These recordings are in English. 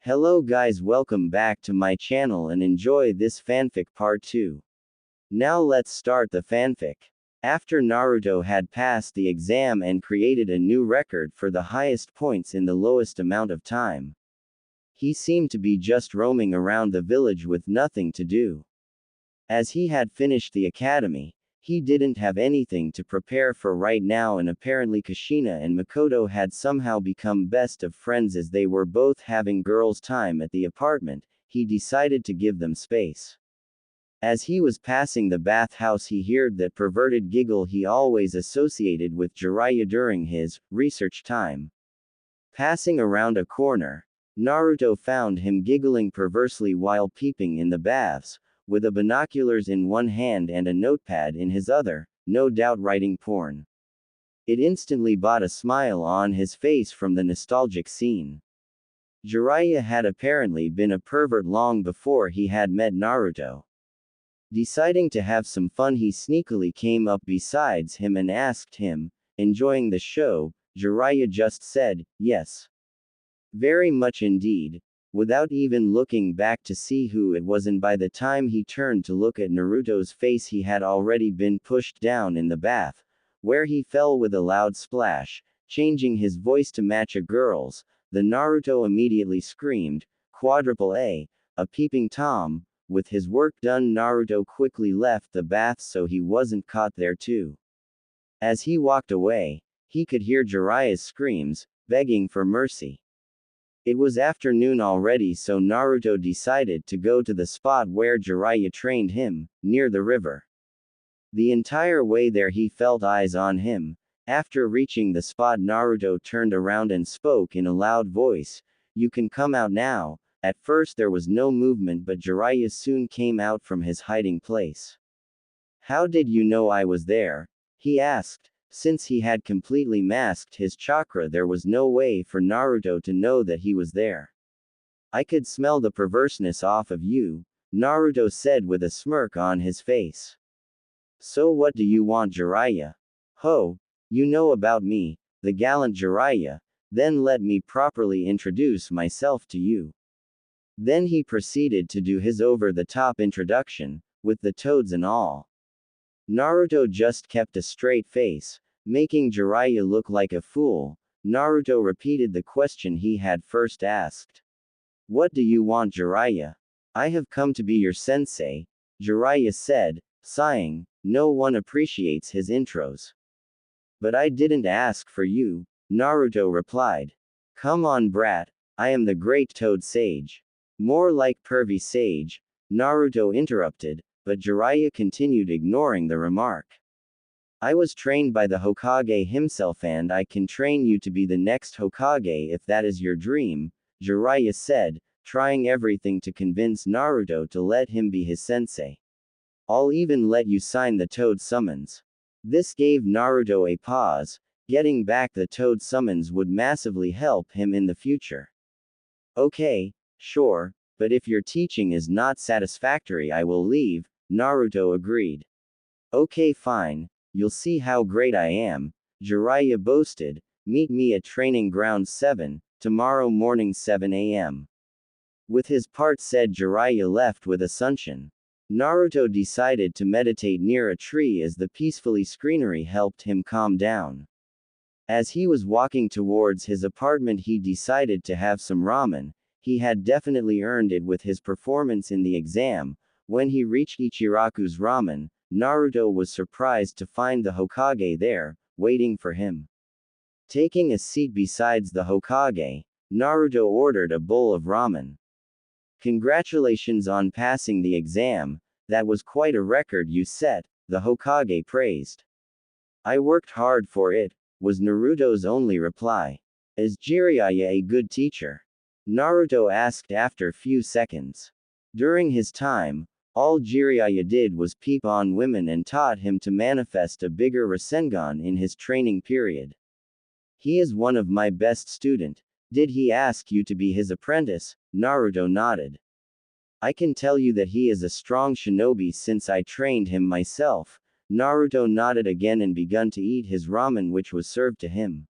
Hello guys, welcome back to my channel and enjoy this fanfic part 2. Now let's start the fanfic. After Naruto had passed the exam and created a new record for the highest points in the lowest amount of time, he seemed to be just roaming around the village with nothing to do. As he had finished the academy, he didn't have anything to prepare for right now, and apparently Kushina and Mikoto had somehow become best of friends. As they were both having girls' time at the apartment, he decided to give them space. As he was passing the bathhouse, he heard that perverted giggle he always associated with Jiraiya during his research time. Passing around a corner, Naruto found him giggling perversely while peeping in the baths, with a binoculars in one hand and a notepad in his other, no doubt writing porn. It instantly brought a smile on his face from the nostalgic scene. Jiraiya had apparently been a pervert long before he had met Naruto. Deciding to have some fun, he sneakily came up besides him and asked him, enjoying the show. Jiraiya just said, yes. Very much indeed, without even looking back to see who it was, and by the time he turned to look at Naruto's face, he had already been pushed down in the bath, where he fell with a loud splash. Changing his voice to match a girl's, the Naruto immediately screamed, "Quadruple A, a peeping Tom." With his work done, Naruto quickly left the bath so he wasn't caught there too. As he walked away, he could hear Jiraiya's screams, begging for mercy. It was afternoon already, so Naruto decided to go to the spot where Jiraiya trained him, near the river. The entire way there he felt eyes on him. After reaching the spot, Naruto turned around and spoke in a loud voice, "You can come out now." At first there was no movement, but Jiraiya soon came out from his hiding place. "How did you know I was there?" he asked. Since he had completely masked his chakra, there was no way for Naruto to know that he was there. "I could smell the perverseness off of you," Naruto said with a smirk on his face. "So what do you want, Jiraiya?" "Ho, you know about me, the gallant Jiraiya, then let me properly introduce myself to you." Then he proceeded to do his over-the-top introduction, with the toads and all. Naruto just kept a straight face, making Jiraiya look like a fool. Naruto repeated the question he had first asked. "What do you want, Jiraiya?" "I have come to be your sensei," Jiraiya said, sighing. No one appreciates his intros. "But I didn't ask for you," Naruto replied. "Come on, brat, I am the great Toad Sage." "More like pervy sage," Naruto interrupted, but Jiraiya continued ignoring the remark. "I was trained by the Hokage himself, and I can train you to be the next Hokage if that is your dream," Jiraiya said, trying everything to convince Naruto to let him be his sensei. "I'll even let you sign the Toad Summons." This gave Naruto a pause. Getting back the Toad Summons would massively help him in the future. "Okay, sure, but if your teaching is not satisfactory, I will leave," Naruto agreed. "Okay, fine. You'll see how great I am," Jiraiya boasted. "Meet me at Training Ground 7, tomorrow morning 7 a.m. With his part said, Jiraiya left with Asuncion. Naruto decided to meditate near a tree as the peacefully scenery helped him calm down. As he was walking towards his apartment, he decided to have some ramen. He had definitely earned it with his performance in the exam. When he reached Ichiraku's ramen, Naruto was surprised to find the Hokage there, waiting for him. Taking a seat besides the Hokage, Naruto ordered a bowl of ramen. "Congratulations on passing the exam, that was quite a record you set," the Hokage praised. "I worked hard for it," was Naruto's only reply. "Is Jiraiya a good teacher?" Naruto asked after few seconds. During his time, all Jiraiya did was peep on women and taught him to manifest a bigger Rasengan in his training period. "He is one of my best student." "Did he ask you to be his apprentice?" Naruto nodded. "I can tell you that he is a strong shinobi since I trained him myself." Naruto nodded again and began to eat his ramen, which was served to him.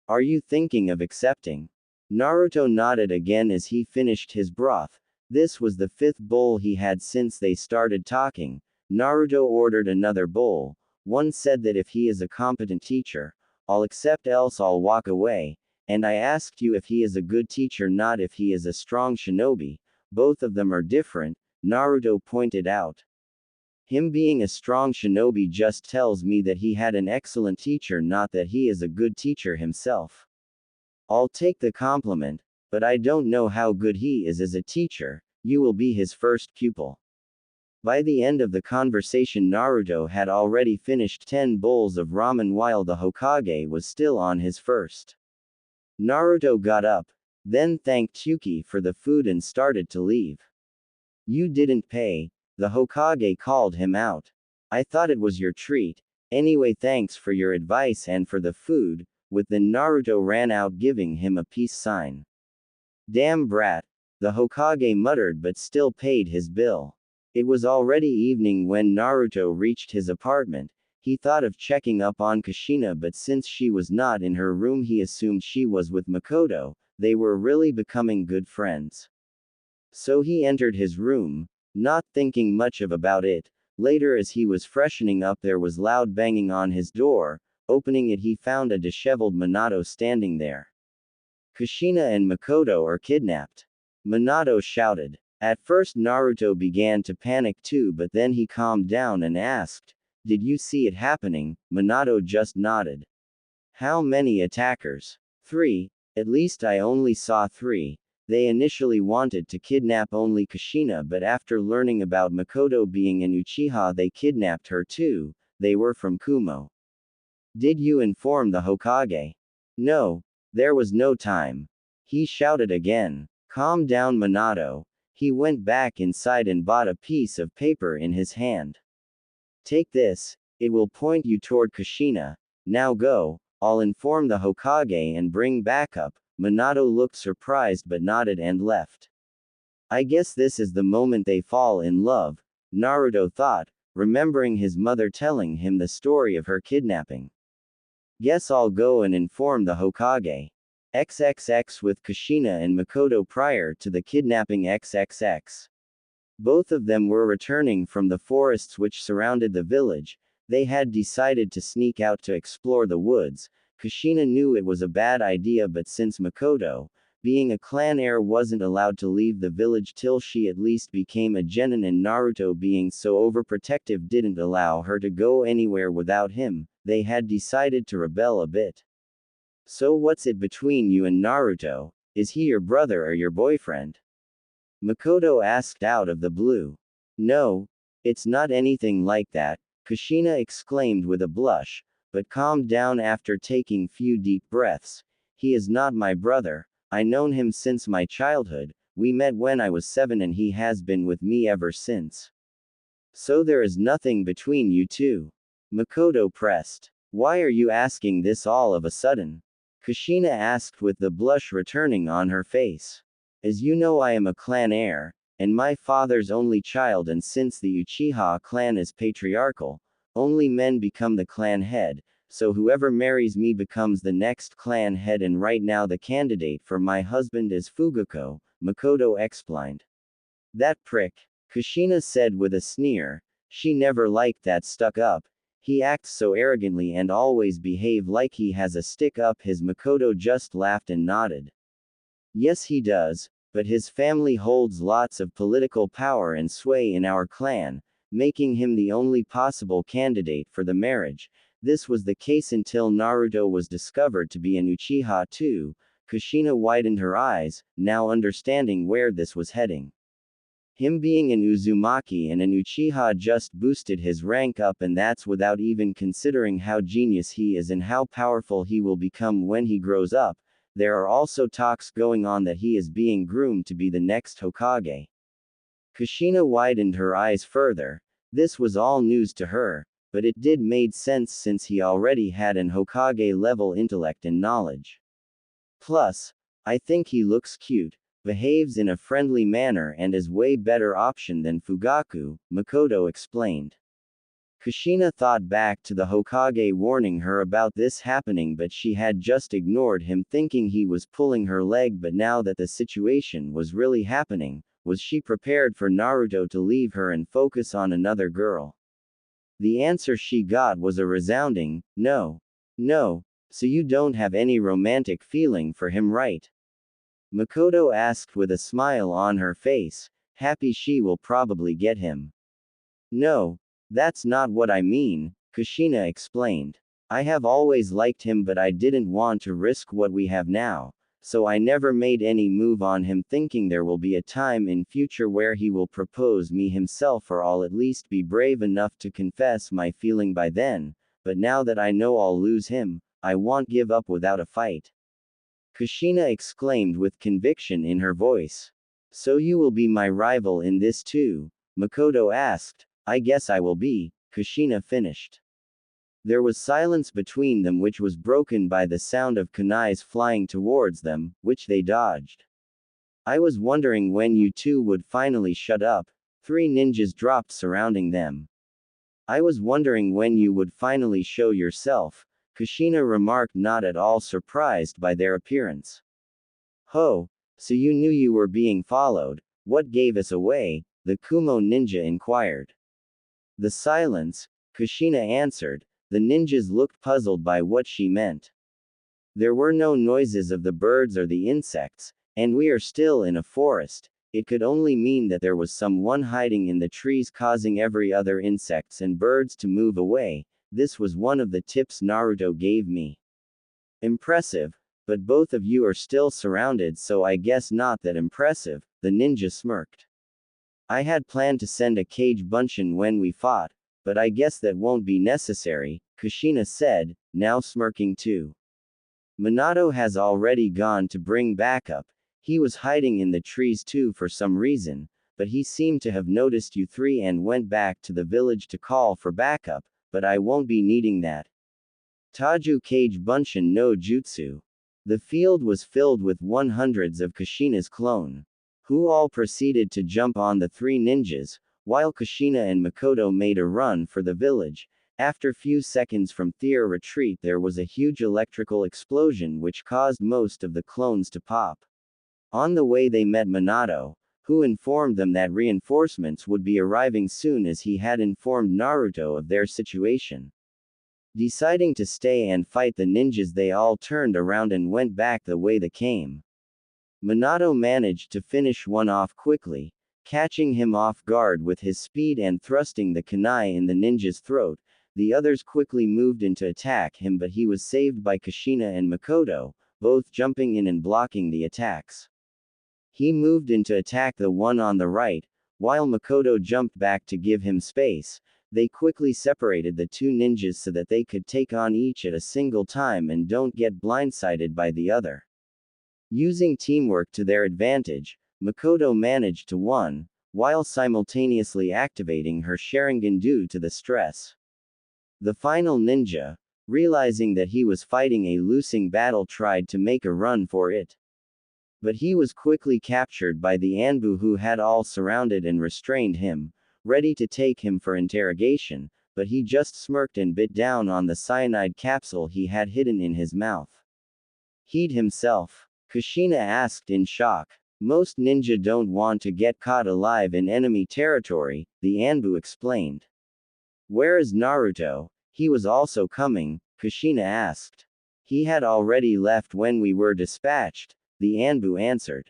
"Are you thinking of accepting?" Naruto nodded again as he finished his broth. This was the fifth bowl he had since they started talking. Naruto ordered another bowl. One said that if he is a competent teacher, I'll accept, else I'll walk away. And I asked you if he is a good teacher, not if he is a strong shinobi. Both of them are different, Naruto pointed out. Him being a strong shinobi just tells me that he had an excellent teacher, not that he is a good teacher himself. I'll take the compliment, but I don't know how good he is as a teacher. You will be his first pupil. By the end of the conversation, Naruto had already finished 10 bowls of ramen while the Hokage was still on his first. Naruto got up, then thanked Yuki for the food and started to leave. You didn't pay, the Hokage called him out. I thought it was your treat. Anyway, thanks for your advice and for the food. Then Naruto ran out, giving him a peace sign. Damn brat, the Hokage muttered, but still paid his bill. It was already evening when Naruto reached his apartment. He thought of checking up on Kushina, but since she was not in her room, he assumed she was with Mikoto. They were really becoming good friends. So he entered his room, not thinking much about it. Later, as he was freshening up, there was loud banging on his door. Opening it, he found a disheveled Minato standing there. Kushina and Mikoto are kidnapped, Minato shouted. At first Naruto began to panic too, but then he calmed down and asked, "Did you see it happening?" Minato just nodded. How many attackers? 3. At least I only saw 3. They initially wanted to kidnap only Kushina, but after learning about Mikoto being an Uchiha, they kidnapped her too. They were from Kumo. Did you inform the Hokage? No. There was no time. He shouted again. Calm down, Minato. He went back inside and bought a piece of paper in his hand. Take this. It will point you toward Kushina. Now go. I'll inform the Hokage and bring backup. Minato looked surprised but nodded and left. I guess this is the moment they fall in love, Naruto thought, remembering his mother telling him the story of her kidnapping. Guess I'll go and inform the Hokage. XXX with Kushina and Mikoto prior to the kidnapping XXX. Both of them were returning from the forests which surrounded the village. They had decided to sneak out to explore the woods. Kushina knew it was a bad idea, but since Mikoto, being a clan heir, wasn't allowed to leave the village till she at least became a genin, and Naruto being so overprotective didn't allow her to go anywhere without him, they had decided to rebel a bit. So what's it between you and Naruto? Is he your brother or your boyfriend? Mikoto asked out of the blue. No, it's not anything like that, Kushina exclaimed with a blush, but calmed down after taking few deep breaths. He is not my brother. I known him since my childhood. We met when I was 7 and he has been with me ever since. So there is nothing between you two? Mikoto pressed. Why are you asking this all of a sudden? Kushina asked with the blush returning on her face. As you know, I am a clan heir, and my father's only child, and since the Uchiha clan is patriarchal, only men become the clan head, so whoever marries me becomes the next clan head, and right now the candidate for my husband is Fuguko, Mikoto explained. That prick, Kushina said with a sneer. She never liked that stuck-up. He acts so arrogantly and always behave like he has a stick up his. Mikoto just laughed and nodded. Yes, he does, but his family holds lots of political power and sway in our clan, making him the only possible candidate for the marriage. This was the case until Naruto was discovered to be an Uchiha too. Kushina widened her eyes, now understanding where this was heading. Him being an Uzumaki and an Uchiha just boosted his rank up, and that's without even considering how genius he is and how powerful he will become when he grows up. There are also talks going on that he is being groomed to be the next Hokage. Kushina widened her eyes further. This was all news to her, but it did made sense since he already had an Hokage-level intellect and knowledge. Plus, I think he looks cute, behaves in a friendly manner, and is way better option than Fugaku, Mikoto explained. Kushina thought back to the Hokage warning her about this happening, but she had just ignored him, thinking he was pulling her leg. But now that the situation was really happening, was she prepared for Naruto to leave her and focus on another girl? The answer she got was a resounding, no. No, so you don't have any romantic feeling for him, right? Mikoto asked with a smile on her face, happy she will probably get him. No, that's not what I mean, Kushina explained. I have always liked him, but I didn't want to risk what we have now, so I never made any move on him, thinking there will be a time in future where he will propose me himself, or I'll at least be brave enough to confess my feeling by then, but now that I know I'll lose him, I won't give up without a fight. Kushina exclaimed with conviction in her voice. So you will be my rival in this too? Mikoto asked. I guess I will be, Kushina finished. There was silence between them, which was broken by the sound of kunais flying towards them, which they dodged. I was wondering when you two would finally shut up. 3 ninjas dropped surrounding them. I was wondering when you would finally show yourself, Kushina remarked, not at all surprised by their appearance. Ho, so you knew you were being followed, what gave us away? The Kumo ninja inquired. The silence, Kushina answered. The ninjas looked puzzled by what she meant. There were no noises of the birds or the insects, and we are still in a forest. It could only mean that there was someone hiding in the trees, causing every other insects and birds to move away. This was one of the tips Naruto gave me. Impressive, but both of you are still surrounded, so I guess not that impressive, the ninja smirked. I had planned to send a Kage Bunshin when we fought, but I guess that won't be necessary, Kushina said, now smirking too. Minato has already gone to bring backup. He was hiding in the trees too for some reason, but he seemed to have noticed you 3 and went back to the village to call for backup, but I won't be needing that. Taju Kage Bunshin no Jutsu. The field was filled with 100s of Kushina's clone, who all proceeded to jump on the 3 ninjas, while Kushina and Mikoto made a run for the village. After few seconds from their retreat, there was a huge electrical explosion which caused most of the clones to pop. On the way they met Minato, who informed them that reinforcements would be arriving soon, as he had informed Naruto of their situation. Deciding to stay and fight the ninjas, they all turned around and went back the way they came. Minato managed to finish one off quickly, catching him off guard with his speed and thrusting the kunai in the ninja's throat. The others quickly moved in to attack him, but he was saved by Kushina and Mikoto, both jumping in and blocking the attacks. He moved in to attack the one on the right, while Mikoto jumped back to give him space. They quickly separated the 2 ninjas so that they could take on each at a single time and don't get blindsided by the other. Using teamwork to their advantage, Mikoto managed to win, while simultaneously activating her Sharingan due to the stress. The final ninja, realizing that he was fighting a losing battle, tried to make a run for it. But he was quickly captured by the Anbu, who had all surrounded and restrained him, ready to take him for interrogation, but he just smirked and bit down on the cyanide capsule he had hidden in his mouth. He'd himself? Kushina asked in shock. Most ninja don't want to get caught alive in enemy territory, the Anbu explained. Where is Naruto? He was also coming, Kushina asked. He had already left when we were dispatched, the Anbu answered.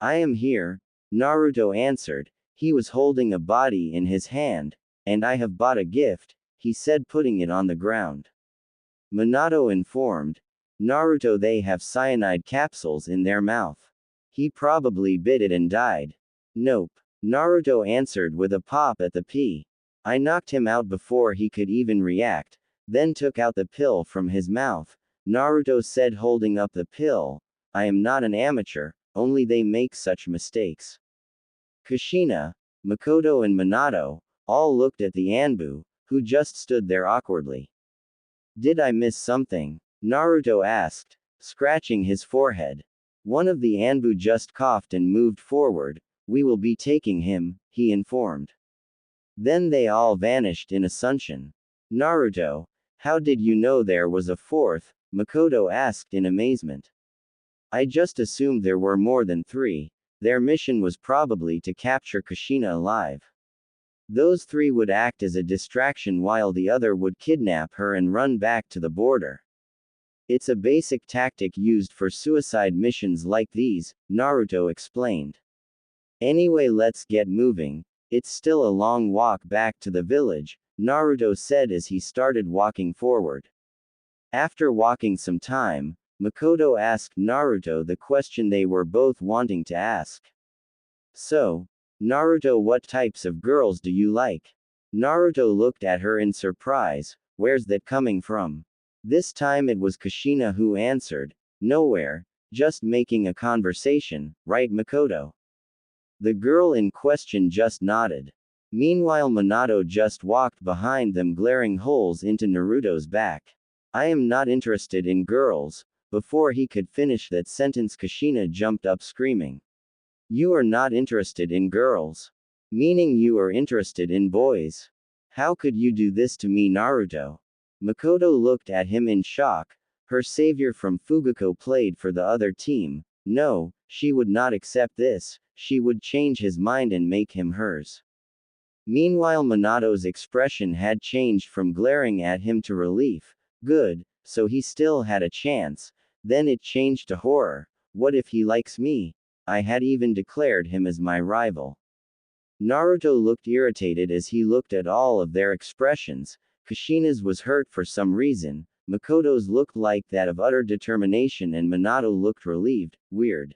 I am here, Naruto answered. He was holding a body in his hand, and I have bought a gift, he said, putting it on the ground. Minato informed. Naruto, they have cyanide capsules in their mouth. He probably bit it and died. Nope, Naruto answered with a pop at the pea. I knocked him out before he could even react, then took out the pill from his mouth, Naruto said, holding up the pill. I am not an amateur, only they make such mistakes. Kushina, Mikoto and Minato all looked at the Anbu, who just stood there awkwardly. Did I miss something? Naruto asked, scratching his forehead. One of the Anbu just coughed and moved forward. We will be taking him, he informed. Then they all vanished in a sunshine. Naruto, how did you know there was a fourth? Mikoto asked in amazement. I just assumed there were more than three. Their mission was probably to capture Kushina alive. Those three would act as a distraction while the other would kidnap her and run back to the border. It's a basic tactic used for suicide missions like these, Naruto explained. Anyway, let's get moving. It's still a long walk back to the village, Naruto said as he started walking forward. After walking some time, Mikoto asked Naruto the question they were both wanting to ask. So, Naruto, what types of girls do you like? Naruto looked at her in surprise. Where's that coming from? This time it was Kushina who answered. Nowhere, just making a conversation, right Mikoto? The girl in question just nodded. Meanwhile, Minato just walked behind them, glaring holes into Naruto's back. I am not interested in girls. Before he could finish that sentence, Kushina jumped up screaming. You are not interested in girls? Meaning you are interested in boys? How could you do this to me, Naruto? Mikoto looked at him in shock. Her savior from Fugaku played for the other team. No, she would not accept this. She would change his mind and make him hers. Meanwhile, Minato's expression had changed from glaring at him to relief. Good, so he still had a chance. Then it changed to horror. What if he likes me? I had even declared him as my rival. Naruto looked irritated as he looked at all of their expressions. Kushina's was hurt for some reason, Mikoto's looked like that of utter determination, and Minato looked relieved. Weird.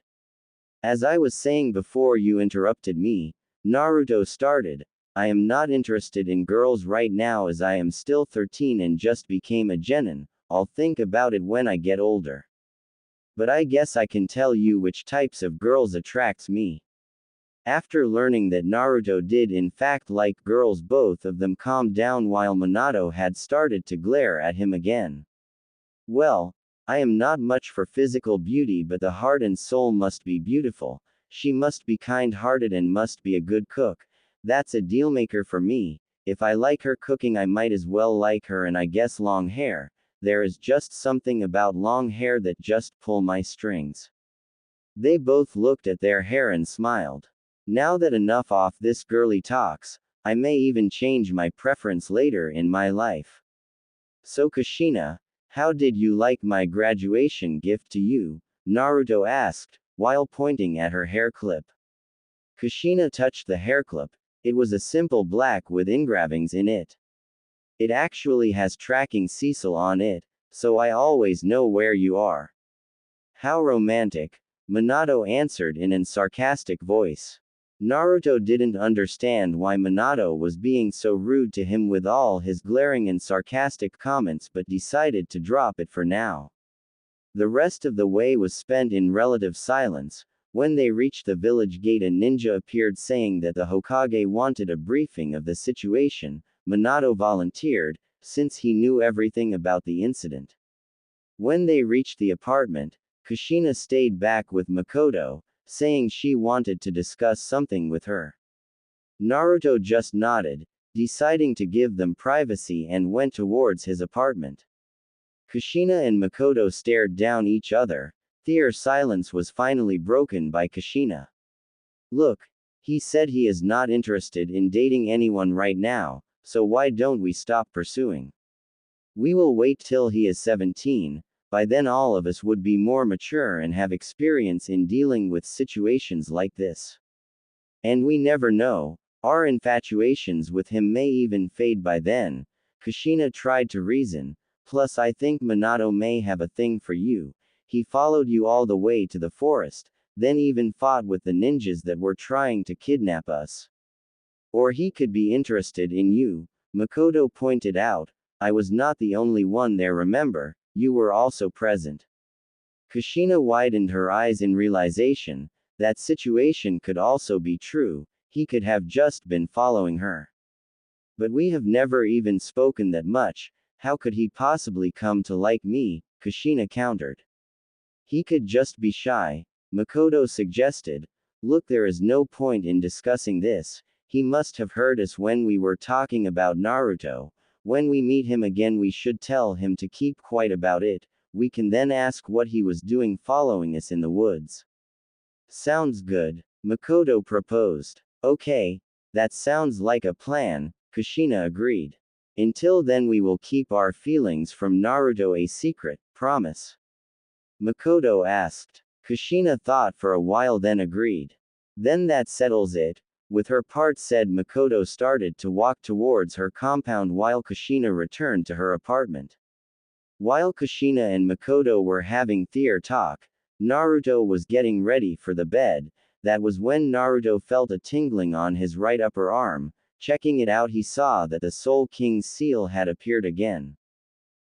As I was saying before you interrupted me, Naruto started. I am not interested in girls right now as I am still 13 and just became a genin. I'll think about it when I get older. But I guess I can tell you which types of girls attracts me. After learning that Naruto did in fact like girls, both of them calmed down while Minato had started to glare at him again. Well, I am not much for physical beauty, but the heart and soul must be beautiful. She must be kind-hearted and must be a good cook. That's a dealmaker for me. If I like her cooking, I might as well like her, and I guess long hair. There is just something about long hair that just pull my strings. They both looked at their hair and smiled. Now that enough of this girly talks, I may even change my preference later in my life. So Kushina, how did you like my graduation gift to you? Naruto asked, while pointing at her hair clip. Kushina touched the hair clip. It was a simple black with engravings in it. It actually has tracking Cecil on it, so I always know where you are. How romantic, Minato answered in an sarcastic voice. Naruto didn't understand why Minato was being so rude to him with all his glaring and sarcastic comments, but decided to drop it for now. The rest of the way was spent in relative silence. When they reached the village gate, a ninja appeared saying that the Hokage wanted a briefing of the situation. Minato volunteered, since he knew everything about the incident. When they reached the apartment, Kushina stayed back with Mikoto, saying she wanted to discuss something with her. Naruto just nodded, deciding to give them privacy, and went towards his apartment. Kushina and Mikoto stared down each other. Their silence was finally broken by Kushina. Look, he said he is not interested in dating anyone right now, so why don't we stop pursuing? We will wait till he is 17. By then all of us would be more mature and have experience in dealing with situations like this. And we never know, our infatuations with him may even fade by then. Kushina tried to reason. Plus, I think Minato may have a thing for you. He followed you all the way to the forest, then even fought with the ninjas that were trying to kidnap us. Or he could be interested in you, Mikoto pointed out. I was not the only one there, remember, you were also present. Kushina widened her eyes in realization. That situation could also be true, he could have just been following her. But we have never even spoken that much, how could he possibly come to like me? Kushina countered. He could just be shy, Mikoto suggested. Look, there is no point in discussing this. he must have heard us when we were talking about Naruto. When we meet him again, we should tell him to keep quiet about it. We can then ask what he was doing following us in the woods. Sounds good, Mikoto proposed. Okay, that sounds like a plan, Kushina agreed. Until then, we will keep our feelings from Naruto a secret, promise? Mikoto asked. Kushina thought for a while, then agreed. Then that settles it. With her part said, Mikoto started to walk towards her compound while Kushina returned to her apartment. While Kushina and Mikoto were having theater talk, Naruto was getting ready for the bed. That was when Naruto felt a tingling on his right upper arm. Checking it out, he saw that the Soul King's seal had appeared again.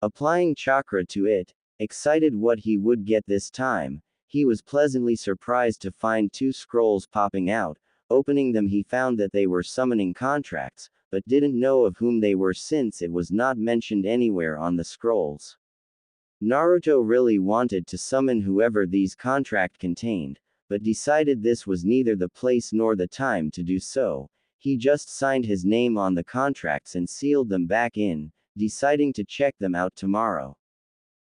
Applying chakra to it, excited what he would get this time, he was pleasantly surprised to find 2 scrolls popping out. Opening them, he found that they were summoning contracts, but didn't know of whom they were since it was not mentioned anywhere on the scrolls. Naruto really wanted to summon whoever these contracts contained, but decided this was neither the place nor the time to do so. He just signed his name on the contracts and sealed them back in, deciding to check them out tomorrow.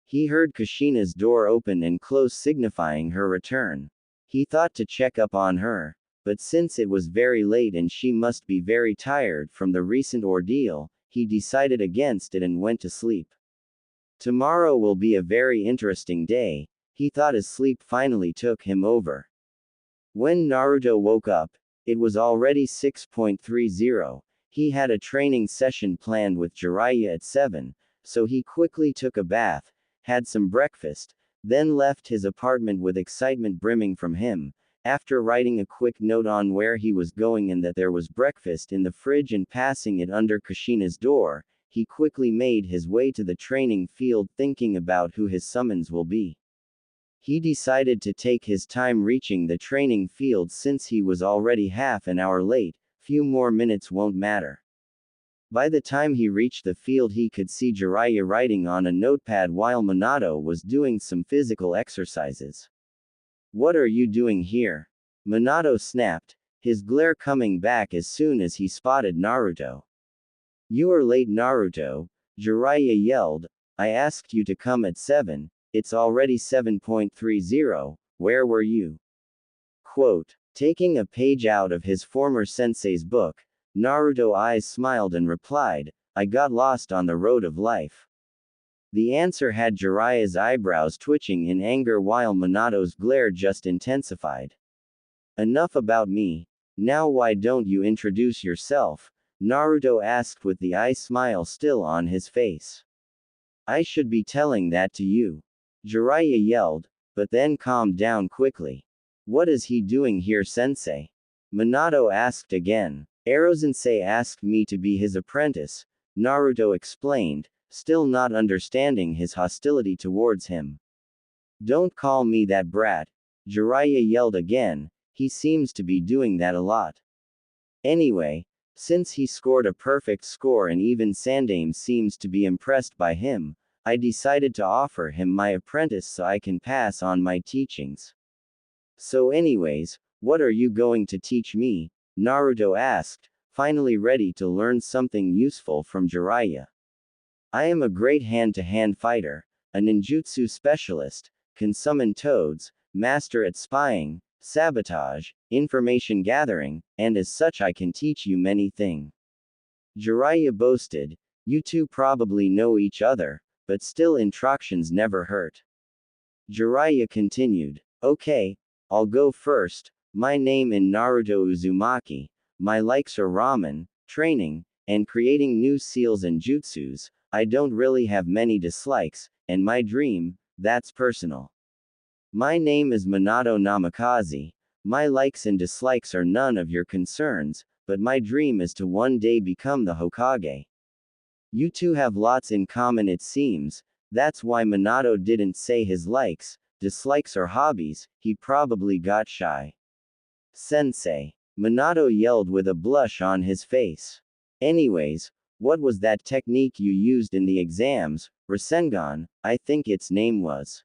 He heard Kushina's door open and close, signifying her return. He thought to check up on her, but since it was very late and she must be very tired from the recent ordeal, he decided against it and went to sleep. Tomorrow will be a very interesting day, he thought as sleep finally took him over. When Naruto woke up, it was already 6:30. He had a training session planned with Jiraiya at 7, so he quickly took a bath, had some breakfast, then left his apartment with excitement brimming from him. After writing a quick note on where he was going and that there was breakfast in the fridge and passing it under Kushina's door, he quickly made his way to the training field, thinking about who his summons will be. He decided to take his time reaching the training field since he was already half an hour late. Few more minutes won't matter. By the time he reached the field, he could see Jiraiya writing on a notepad while Minato was doing some physical exercises. What are you doing here? Minato snapped, his glare coming back as soon as he spotted Naruto. You are late, Naruto, Jiraiya yelled. I asked you to come at 7, it's already 7:30, where were you? Quote. Taking a page out of his former sensei's book, Naruto's eyes smiled and replied, I got lost on the road of life. The answer had Jiraiya's eyebrows twitching in anger while Minato's glare just intensified. Enough about me, now why don't you introduce yourself? Naruto asked with the eye smile still on his face. I should be telling that to you. Jiraiya yelled, but then calmed down quickly. What is he doing here, sensei? Minato asked again. Ero-sensei asked me to be his apprentice, Naruto explained, still not understanding his hostility towards him. Don't call me that brat, Jiraiya yelled again, he seems to be doing that a lot. Anyway, since he scored a perfect score and even Sandaime seems to be impressed by him, I decided to offer him my apprentice so I can pass on my teachings. So anyways, what are you going to teach me? Naruto asked, finally ready to learn something useful from Jiraiya. I am a great hand-to-hand fighter, a ninjutsu specialist, can summon toads, master at spying, sabotage, information gathering, and as such I can teach you many things. Jiraiya boasted, you two probably know each other, but still instructions never hurt. Jiraiya continued, okay, I'll go first. My name is Naruto Uzumaki. My likes are ramen, training, and creating new seals and jutsus. I don't really have many dislikes, and my dream, that's personal. My name is Minato Namikaze. My likes and dislikes are none of your concerns, but my dream is to one day become the Hokage. You two have lots in common, it seems. That's why Minato didn't say his likes, dislikes or hobbies, he probably got shy. Sensei, Minato yelled with a blush on his face. Anyways, what was that technique you used in the exams? Rasengan, I think its name was.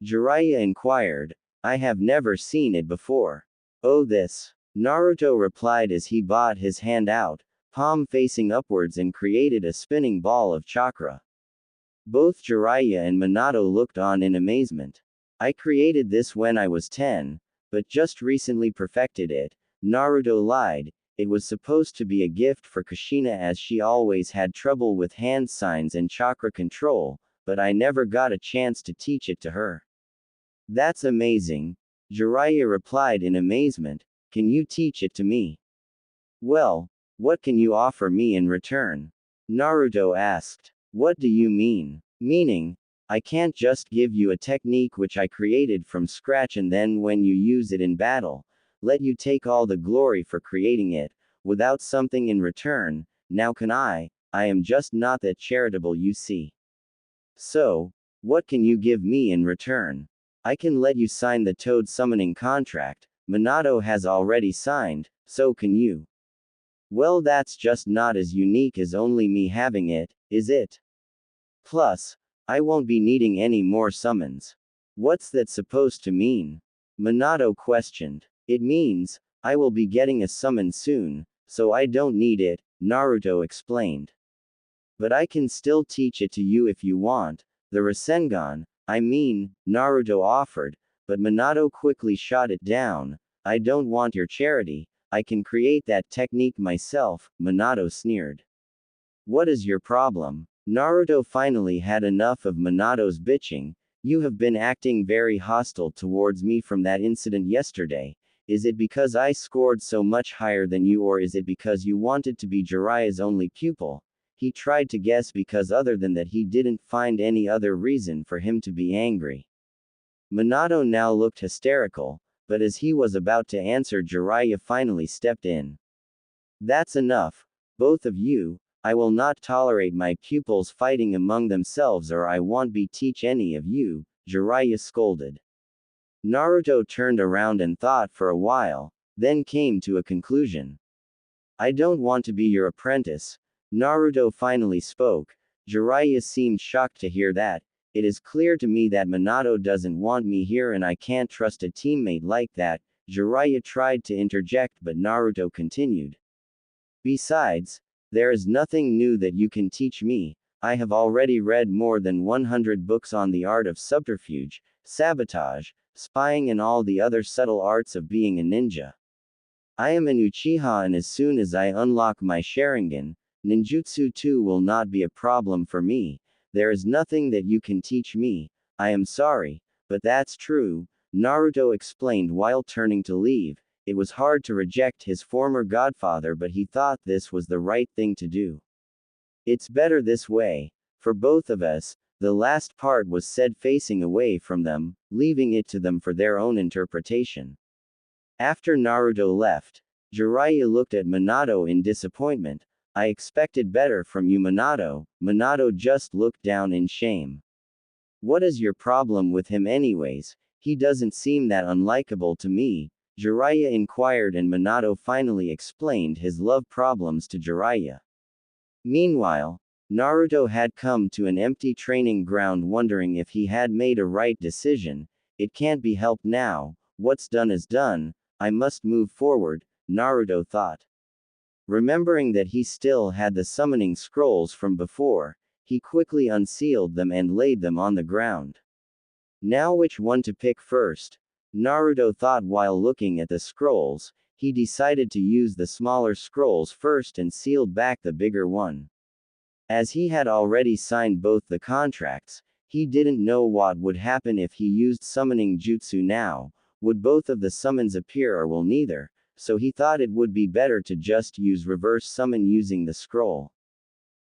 Jiraiya inquired. I have never seen it before. Oh, this. Naruto replied as he brought his hand out, palm facing upwards, and created a spinning ball of chakra. Both Jiraiya and Minato looked on in amazement. I created this when I was 10, but just recently perfected it, Naruto lied. It was supposed to be a gift for Kushina as she always had trouble with hand signs and chakra control, but I never got a chance to teach it to her. That's amazing, Jiraiya replied in amazement. Can you teach it to me? Well, what can you offer me in return? Naruto asked. What do you mean? Meaning, I can't just give you a technique which I created from scratch and then when you use it in battle, let you take all the glory for creating it, without something in return, now can I am just not that charitable, you see. So, what can you give me in return? I can let you sign the Toad summoning contract, Minato has already signed, so can you. Well, that's just not as unique as only me having it, is it? Plus, I won't be needing any more summons. What's that supposed to mean? Minato questioned. It means, I will be getting a summon soon, so I don't need it, Naruto explained. But I can still teach it to you if you want, the Rasengan, Naruto offered, but Minato quickly shot it down. I don't want your charity, I can create that technique myself, Minato sneered. What is your problem? Naruto finally had enough of Minato's bitching. You have been acting very hostile towards me from that incident yesterday. Is it because I scored so much higher than you, or is it because you wanted to be Jiraiya's only pupil? He tried to guess because other than that he didn't find any other reason for him to be angry. Minato now looked hysterical, but as he was about to answer, Jiraiya finally stepped in. That's enough, both of you. I will not tolerate my pupils fighting among themselves, or I won't be teach any of you, Jiraiya scolded. Naruto turned around and thought for a while, then came to a conclusion. I don't want to be your apprentice. Naruto finally spoke. Jiraiya seemed shocked to hear that. It is clear to me that Minato doesn't want me here and I can't trust a teammate like that. Jiraiya tried to interject, but Naruto continued. Besides, there is nothing new that you can teach me. I have already read more than 100 books on the art of subterfuge, sabotage, spying and all the other subtle arts of being a ninja. I am an Uchiha, and as soon as I unlock my Sharingan, ninjutsu too will not be a problem for me. There is nothing that you can teach me. I am sorry, but that's true, Naruto explained while turning to leave. It was hard to reject his former godfather, but he thought this was the right thing to do. It's better this way, for both of us. The last part was said facing away from them, leaving it to them for their own interpretation. After Naruto left, Jiraiya looked at Minato in disappointment. I expected better from you, Minato. Minato just looked down in shame. What is your problem with him anyways? He doesn't seem that unlikable to me, Jiraiya inquired, and Minato finally explained his love problems to Jiraiya. Meanwhile, Naruto had come to an empty training ground, wondering if he had made a right decision. It can't be helped now, what's done is done, I must move forward, Naruto thought. Remembering that he still had the summoning scrolls from before, he quickly unsealed them and laid them on the ground. Now which one to pick first? Naruto thought while looking at the scrolls. He decided to use the smaller scrolls first and sealed back the bigger one. As he had already signed both the contracts, he didn't know what would happen if he used summoning jutsu now. Would both of the summons appear or will neither? So he thought it would be better to just use reverse summon using the scroll.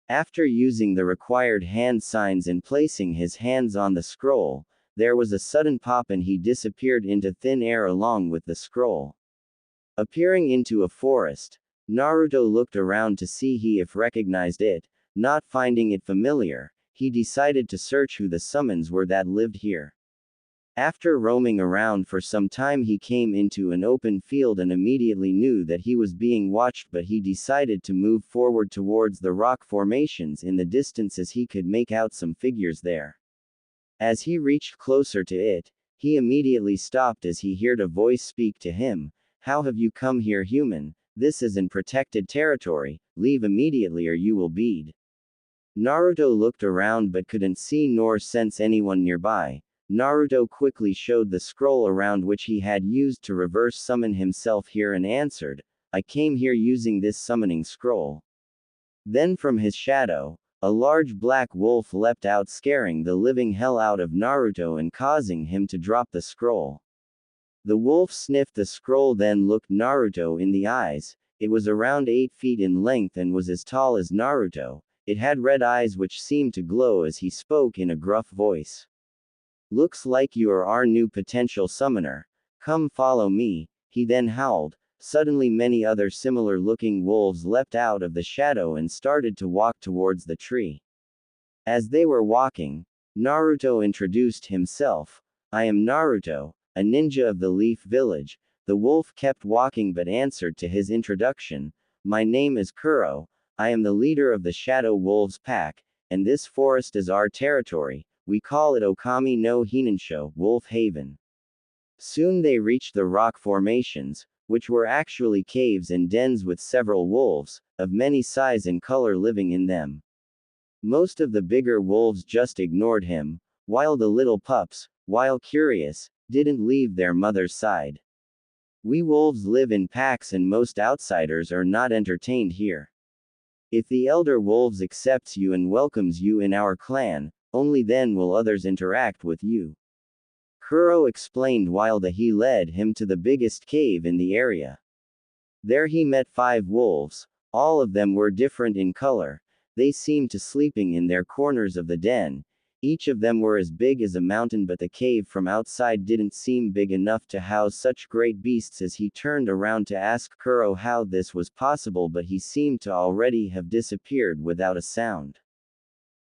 After using the required hand signs and placing his hands on the scroll, there was a sudden pop and he disappeared into thin air along with the scroll. Appearing into a forest, Naruto looked around to see if recognized it. Not finding it familiar, he decided to search who the summons were that lived here. After roaming around for some time, he came into an open field and immediately knew that he was being watched, but he decided to move forward towards the rock formations in the distance as he could make out some figures there. As he reached closer to it, he immediately stopped as he heard a voice speak to him. How have you come here, human? This is in protected territory. Leave immediately or you will bleed. Naruto looked around but couldn't see nor sense anyone nearby. Naruto quickly showed the scroll around which he had used to reverse summon himself here and answered, I came here using this summoning scroll. Then from his shadow, a large black wolf leapt out, scaring the living hell out of Naruto and causing him to drop the scroll. The wolf sniffed the scroll, then looked Naruto in the eyes. It was around 8 feet in length and was as tall as Naruto. It had red eyes which seemed to glow as he spoke in a gruff voice. Looks like you are our new potential summoner. Come follow me, he then howled. Suddenly many other similar-looking wolves leapt out of the shadow and started to walk towards the tree. As they were walking, Naruto introduced himself. I am Naruto, a ninja of the Leaf Village. The wolf kept walking but answered to his introduction. My name is Kuro. I am the leader of the Shadow Wolves pack, and this forest is our territory. We call it Okami no Hinansho, Wolf Haven. Soon they reached the rock formations, which were actually caves and dens with several wolves, of many size and color living in them. Most of the bigger wolves just ignored him, while the little pups, while curious, didn't leave their mother's side. We wolves live in packs and most outsiders are not entertained here. If the elder wolves accepts you and welcomes you in our clan, only then will others interact with you. Kuro explained while he led him to the biggest cave in the area. There he met 5 wolves. All of them were different in color. They seemed to sleeping in their corners of the den. Each of them were as big as a mountain, but the cave from outside didn't seem big enough to house such great beasts. As he turned around to ask Kuro how this was possible, but he seemed to already have disappeared without a sound.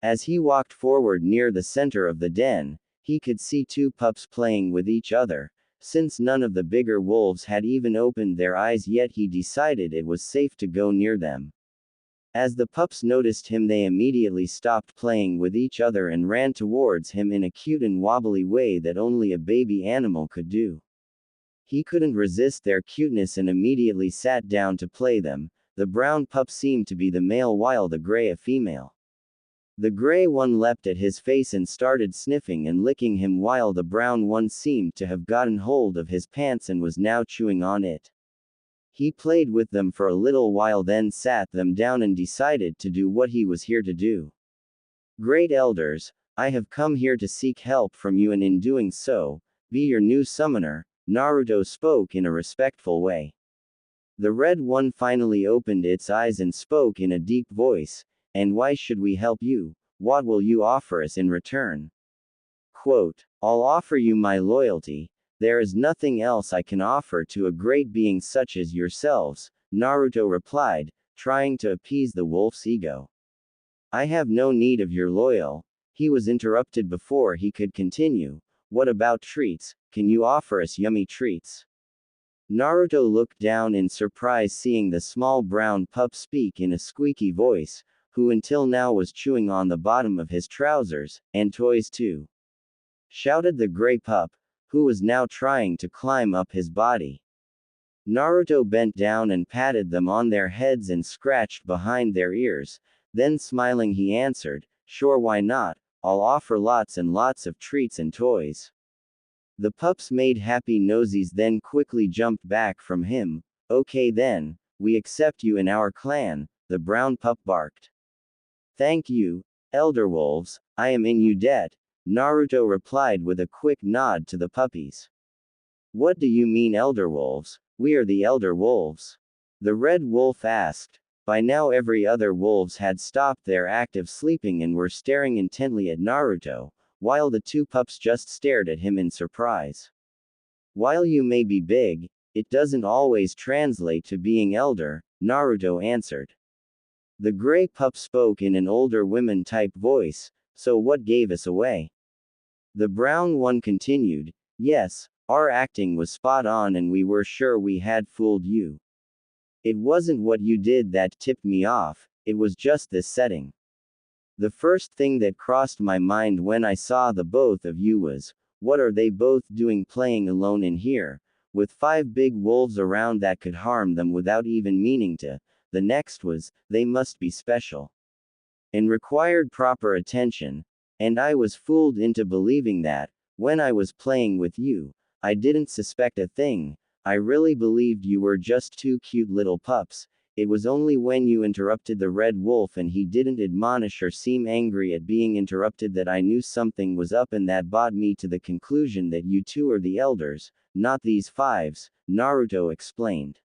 As he walked forward near the center of the den, he could see 2 pups playing with each other. Since none of the bigger wolves had even opened their eyes yet, he decided it was safe to go near them. As the pups noticed him, they immediately stopped playing with each other and ran towards him in a cute and wobbly way that only a baby animal could do. He couldn't resist their cuteness and immediately sat down to play them. The brown pup seemed to be the male while the gray a female. The gray one leapt at his face and started sniffing and licking him, while the brown one seemed to have gotten hold of his pants and was now chewing on it. He played with them for a little while, then sat them down and decided to do what he was here to do. Great elders, I have come here to seek help from you, and in doing so, be your new summoner. Naruto spoke in a respectful way. The red one finally opened its eyes and spoke in a deep voice. And why should we help you? What will you offer us in return? Quote, I'll offer you my loyalty. There is nothing else I can offer to a great being such as yourselves, Naruto replied, trying to appease the wolf's ego. I have no need of your loyal. He was interrupted before he could continue. What about treats? Can you offer us yummy treats? Naruto looked down in surprise, seeing the small brown pup speak in a squeaky voice, who until now was chewing on the bottom of his trousers, and toys too. Shouted the gray pup, who was now trying to climb up his body. Naruto bent down and patted them on their heads and scratched behind their ears, then smiling he answered, sure, why not, I'll offer lots and lots of treats and toys. The pups made happy nosies then quickly jumped back from him. Okay then, we accept you in our clan, the brown pup barked. Thank you, elder wolves, I am in your debt, Naruto replied with a quick nod to the puppies. What do you mean, elder wolves? We are the elder wolves. The red wolf asked. By now every other wolves had stopped their active sleeping and were staring intently at Naruto, while the 2 pups just stared at him in surprise. While you may be big, it doesn't always translate to being elder, Naruto answered. The gray pup spoke in an older woman-type voice, so what gave us away? The brown one continued, yes, our acting was spot on and we were sure we had fooled you. It wasn't what you did that tipped me off, it was just this setting. The first thing that crossed my mind when I saw the both of you was, what are they both doing playing alone in here? with 5 big wolves around that could harm them without even meaning to. The next was, they must be special and required proper attention. And I was fooled into believing that, when I was playing with you, I didn't suspect a thing. I really believed you were just 2 cute little pups. It was only when you interrupted the red wolf and he didn't admonish or seem angry at being interrupted that I knew something was up, and that brought me to the conclusion that you two are the elders, not these fives, Naruto explained.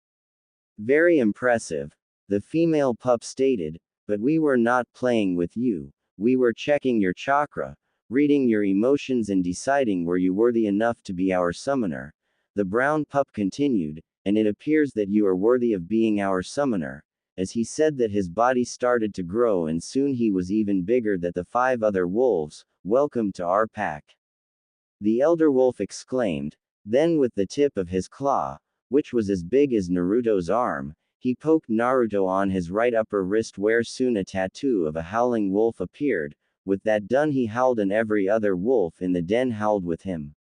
Very impressive, the female pup stated, but we were not playing with you. We were checking your chakra, reading your emotions and deciding were you worthy enough to be our summoner. The brown pup continued, and it appears that you are worthy of being our summoner. As he said that, his body started to grow and soon he was even bigger than the 5 other wolves. Welcome to our pack, the elder wolf exclaimed. Then with the tip of his claw, which was as big as Naruto's arm, he poked Naruto on his right upper wrist, where soon a tattoo of a howling wolf appeared. With that done, he howled and every other wolf in the den howled with him.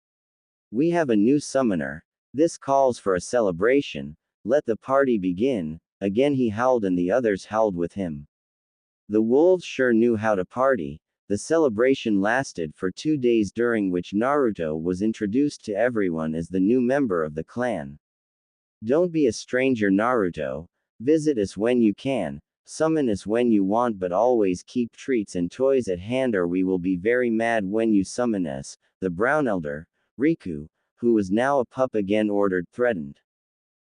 We have a new summoner. This calls for a celebration. Let the party begin. Again he howled and the others howled with him. The wolves sure knew how to party. The celebration lasted for 2 days, during which Naruto was introduced to everyone as the new member of the clan. Don't be a stranger, Naruto. Visit us when you can. Summon us when you want, but always keep treats and toys at hand or we will be very mad when you summon us, the brown elder, Riku, who was now a pup again, threatened.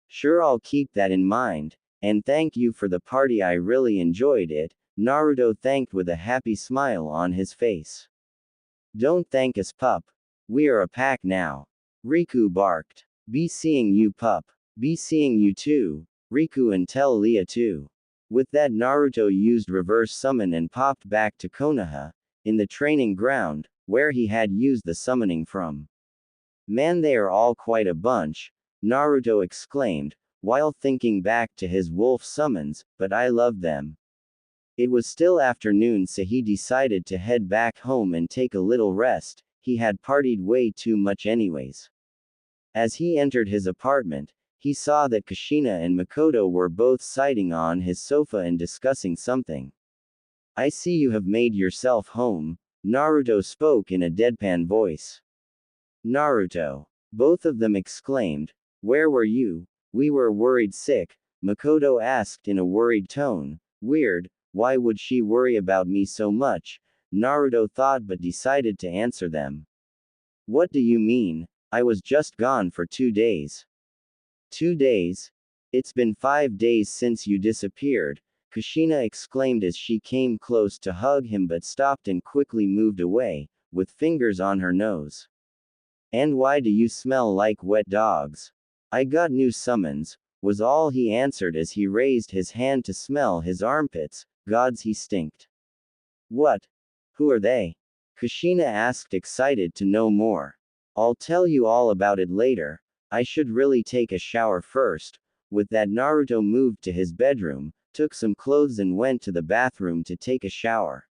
Sure, I'll keep that in mind, and thank you for the party, I really enjoyed it, Naruto thanked with a happy smile on his face. Don't thank us, pup. We are a pack now, Riku barked. Be seeing you, pup. Be seeing you too, Riku, and tell Leah too. With that, Naruto used reverse summon and popped back to Konoha, in the training ground, where he had used the summoning from. Man, they are all quite a bunch, Naruto exclaimed, while thinking back to his wolf summons, but I love them. It was still afternoon, so he decided to head back home and take a little rest. He had partied way too much anyways. As he entered his apartment, he saw that Kushina and Mikoto were both sitting on his sofa and discussing something. I see you have made yourself home, Naruto spoke in a deadpan voice. Naruto, both of them exclaimed. Where were you? We were worried sick, Mikoto asked in a worried tone. Weird, why would she worry about me so much? Naruto thought but decided to answer them. What do you mean? I was just gone for 2 days. 2 days? It's been 5 days since you disappeared, Kushina exclaimed as she came close to hug him but stopped and quickly moved away, with fingers on her nose. And why do you smell like wet dogs? I got new summons, was all he answered as he raised his hand to smell his armpits. Gods, he stinked. What? Who are they? Kushina asked, excited to know more. I'll tell you all about it later. I should really take a shower first. With that, Naruto moved to his bedroom, took some clothes and went to the bathroom to take a shower.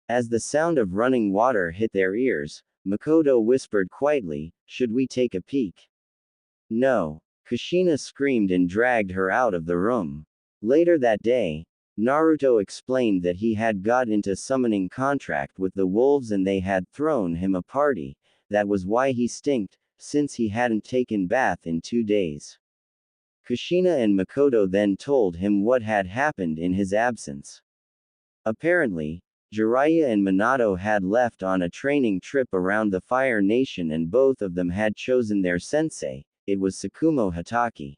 As the sound of running water hit their ears, Mikoto whispered quietly, should we take a peek? No. Kushina screamed and dragged her out of the room. Later that day, Naruto explained that he had got into summoning contract with the wolves and they had thrown him a party. That was why he stinked, since he hadn't taken bath in 2 days. Kushina and Mikoto then told him what had happened in his absence. Apparently, Jiraiya and Minato had left on a training trip around the Fire Nation and both of them had chosen their sensei. It was Tsukumo Hatake.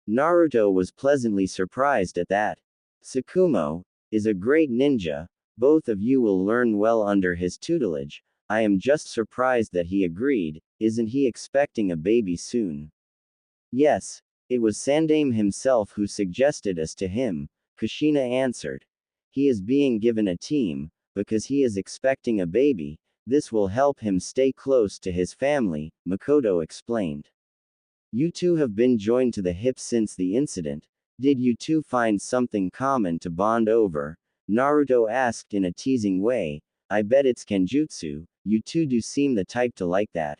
Naruto was pleasantly surprised at that. Tsukumo is a great ninja, both of you will learn well under his tutelage. I am just surprised that he agreed. Isn't he expecting a baby soon? Yes, it was Sandaime himself who suggested us to him, Kushina answered. He is being given a team, because he is expecting a baby. This will help him stay close to his family, Mikoto explained. You two have been joined to the hip since the incident. Did you two find something common to bond over? Naruto asked in a teasing way. I bet it's Kenjutsu, you two do seem the type to like that.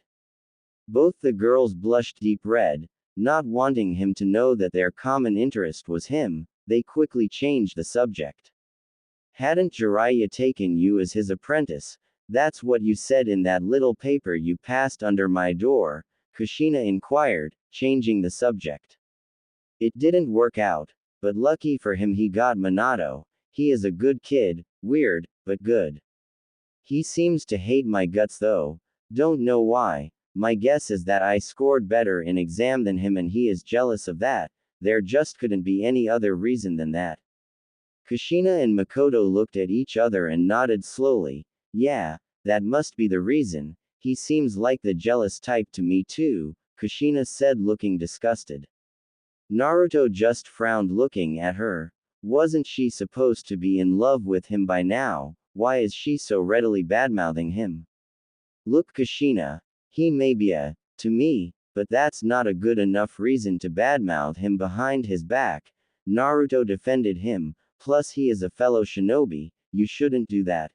Both the girls blushed deep red, not wanting him to know that their common interest was him. They quickly changed the subject. Hadn't Jiraiya taken you as his apprentice? That's what you said in that little paper you passed under my door, Kushina inquired, changing the subject. It didn't work out, but lucky for him he got Minato. He is a good kid, weird, but good. He seems to hate my guts though. Don't know why. My guess is that I scored better in exam than him and he is jealous of that. There just couldn't be any other reason than that. Kushina and Mikoto looked at each other and nodded slowly. Yeah, that must be the reason. He seems like the jealous type to me too, Kushina said, looking disgusted. Naruto just frowned, looking at her. Wasn't she supposed to be in love with him by now? Why is she so readily badmouthing him? Look, Kushina, he may be to me, but that's not a good enough reason to badmouth him behind his back. Naruto defended him, plus he is a fellow shinobi, you shouldn't do that.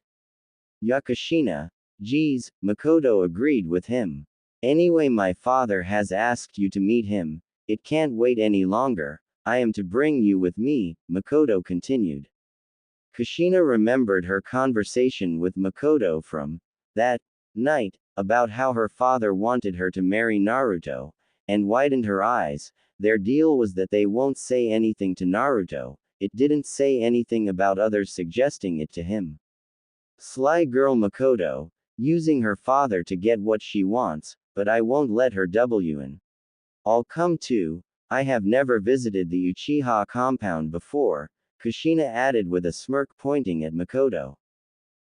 Kushina. Geez, Mikoto agreed with him. Anyway, my father has asked you to meet him. It can't wait any longer. I am to bring you with me, Mikoto continued. Kushina remembered her conversation with Mikoto from that night, about how her father wanted her to marry Naruto, and widened her eyes. Their deal was that they won't say anything to Naruto. It didn't say anything about others suggesting it to him. Sly girl Mikoto, using her father to get what she wants, but I won't let her win. I'll come too. I have never visited the Uchiha compound before, Kushina added with a smirk, pointing at Mikoto.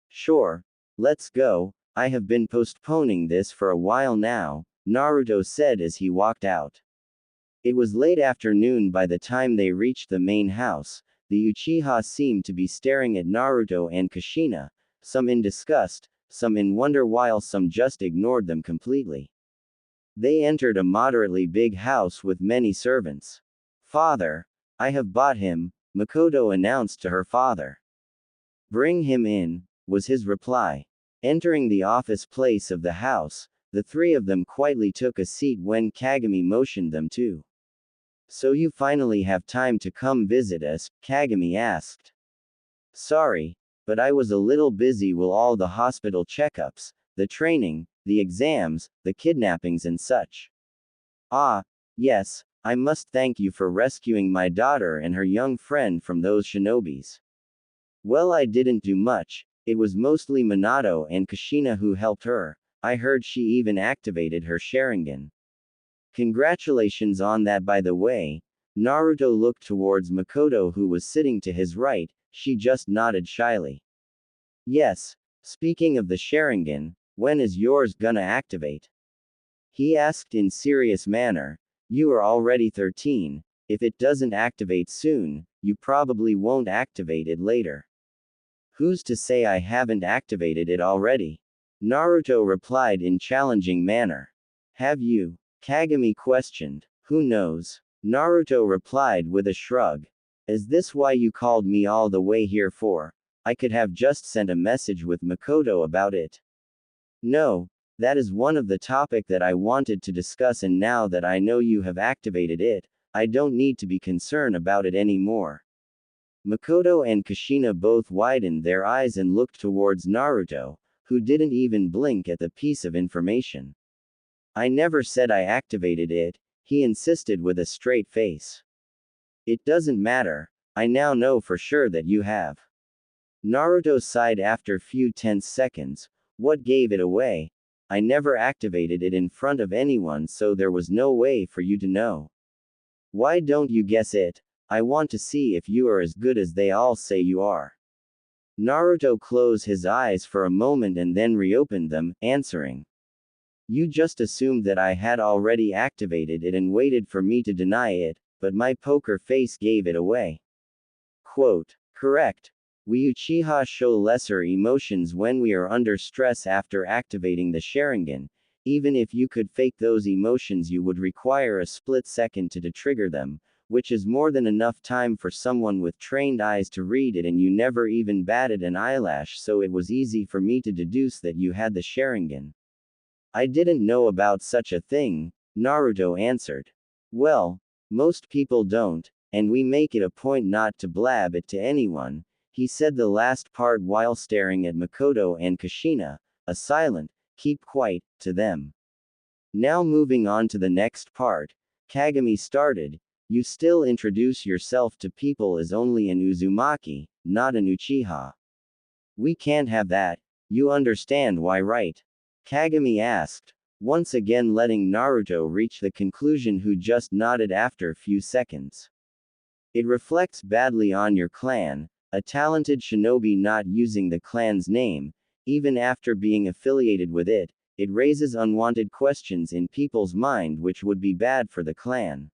Sure. Let's go. I have been postponing this for a while now, Naruto said as he walked out. It was late afternoon by the time they reached the main house. The Uchiha seemed to be staring at Naruto and Kushina, some in disgust, some in wonder, while some just ignored them completely. They entered a moderately big house with many servants. Father, I have bought him, Mikoto announced to her father. Bring him in, was his reply. Entering the office place of the house, the three of them quietly took a seat when Kagami motioned them to. So you finally have time to come visit us, Kagami asked. Sorry, but I was a little busy with all the hospital checkups, the training, the exams, the kidnappings and such. Ah, yes, I must thank you for rescuing my daughter and her young friend from those shinobis. Well, I didn't do much, it was mostly Minato and Kushina who helped her. I heard she even activated her Sharingan. Congratulations on that, by the way. Naruto looked towards Mikoto, who was sitting to his right. She just nodded shyly. Yes, speaking of the Sharingan, when is yours gonna activate? He asked in serious manner. You are already 13. If it doesn't activate soon, you probably won't activate it later. Who's to say I haven't activated it already? Naruto replied in challenging manner. Have you? Kagami questioned. Who knows? Naruto replied with a shrug. Is this why you called me all the way here for? I could have just sent a message with Mikoto about it. No, that is one of the topic that I wanted to discuss, and now that I know you have activated it, I don't need to be concerned about it anymore. Mikoto and Kushina both widened their eyes and looked towards Naruto, who didn't even blink at the piece of information. I never said I activated it, he insisted with a straight face. It doesn't matter, I now know for sure that you have. Naruto sighed after few tense seconds. What gave it away? I never activated it in front of anyone, so there was no way for you to know. Why don't you guess it? I want to see if you are as good as they all say you are. Naruto closed his eyes for a moment and then reopened them, answering. You just assumed that I had already activated it and waited for me to deny it, but my poker face gave it away. Quote. Correct. We Uchiha show lesser emotions when we are under stress after activating the Sharingan. Even if you could fake those emotions, you would require a split second to trigger them, which is more than enough time for someone with trained eyes to read it, and you never even batted an eyelash, so it was easy for me to deduce that you had the Sharingan. I didn't know about such a thing, Naruto answered. Well, most people don't, and we make it a point not to blab it to anyone. He said the last part while staring at Mikoto and Kushina, a silent, keep quiet, to them. Now moving on to the next part, Kagami started, you still introduce yourself to people as only an Uzumaki, not an Uchiha. We can't have that, you understand why, right? Kagami asked, once again letting Naruto reach the conclusion, who just nodded after a few seconds. It reflects badly on your clan, a talented shinobi not using the clan's name, even after being affiliated with it. It raises unwanted questions in people's mind which would be bad for the clan.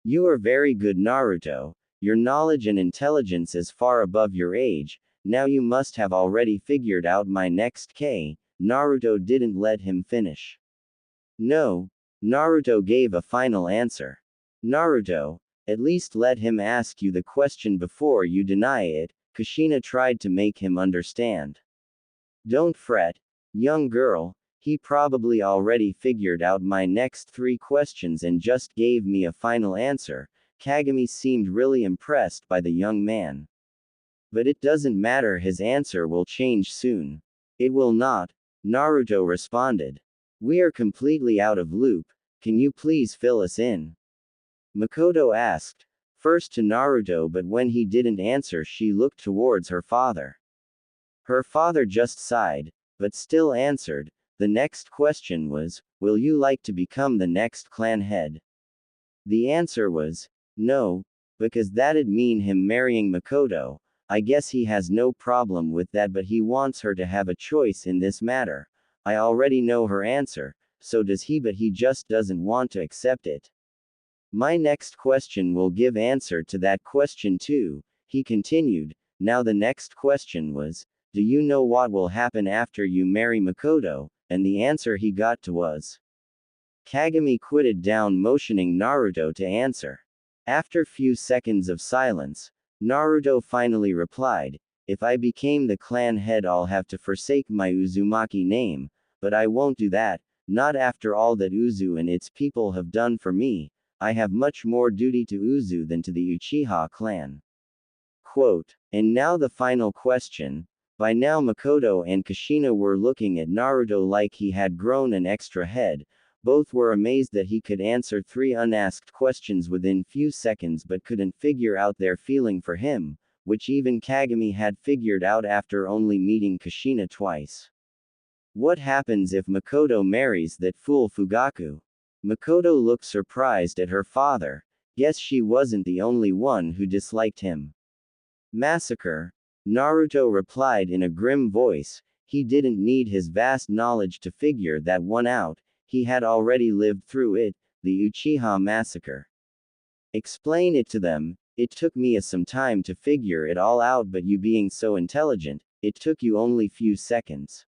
You are very good, Naruto. Your knowledge and intelligence is far above your age. Now you must have already figured out my next K. Naruto didn't let him finish. No. Naruto gave a final answer. Naruto, at least let him ask you the question before you deny it. Kushina tried to make him understand. Don't fret, young girl. He probably already figured out my next 3 questions and just gave me a final answer. Kagami seemed really impressed by the young man. But it doesn't matter, his answer will change soon. It will not, Naruto responded. We are completely out of loop, can you please fill us in? Mikoto asked, first to Naruto, but when he didn't answer she looked towards her father. Her father just sighed, but still answered. The next question was, will you like to become the next clan head? The answer was, no, because that'd mean him marrying Mikoto. I guess he has no problem with that, but he wants her to have a choice in this matter. I already know her answer, so does he, but he just doesn't want to accept it. My next question will give answer to that question too, he continued. Now the next question was, do you know what will happen after you marry Mikoto? And the answer he got to was. Kagami quitted down, motioning Naruto to answer. After few seconds of silence, Naruto finally replied, if I became the clan head I'll have to forsake my Uzumaki name, but I won't do that, not after all that Uzu and its people have done for me. I have much more duty to Uzu than to the Uchiha clan. Quote, and now the final question. By now Mikoto and Kushina were looking at Naruto like he had grown an extra head. Both were amazed that he could answer 3 unasked questions within few seconds but couldn't figure out their feeling for him, which even Kagami had figured out after only meeting Kushina twice. What happens if Mikoto marries that fool Fugaku? Mikoto looked surprised at her father. Guess she wasn't the only one who disliked him. Massacre. Naruto replied in a grim voice. He didn't need his vast knowledge to figure that one out, he had already lived through it, the Uchiha massacre. Explain it to them. It took me some time to figure it all out, but you being so intelligent, it took you only few seconds.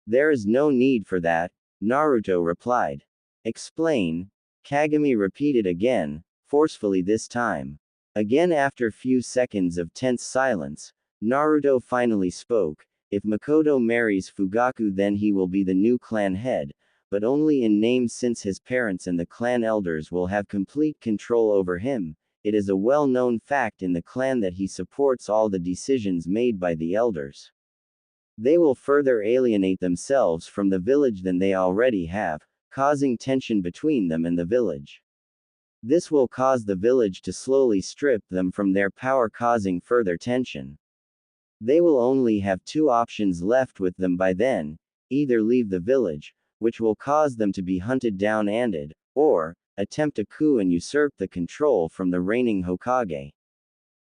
There is no need for that, Naruto replied. Explain. Kagami repeated again, forcefully this time. Again after few seconds of tense silence, Naruto finally spoke. If Mikoto marries Fugaku then he will be the new clan head, but only in name since his parents and the clan elders will have complete control over him. It is a well-known fact in the clan that he supports all the decisions made by the elders. They will further alienate themselves from the village than they already have, causing tension between them and the village. This will cause the village to slowly strip them from their power, causing further tension. They will only have 2 options left with them by then, either leave the village, which will cause them to be hunted down and or attempt a coup and usurp the control from the reigning Hokage.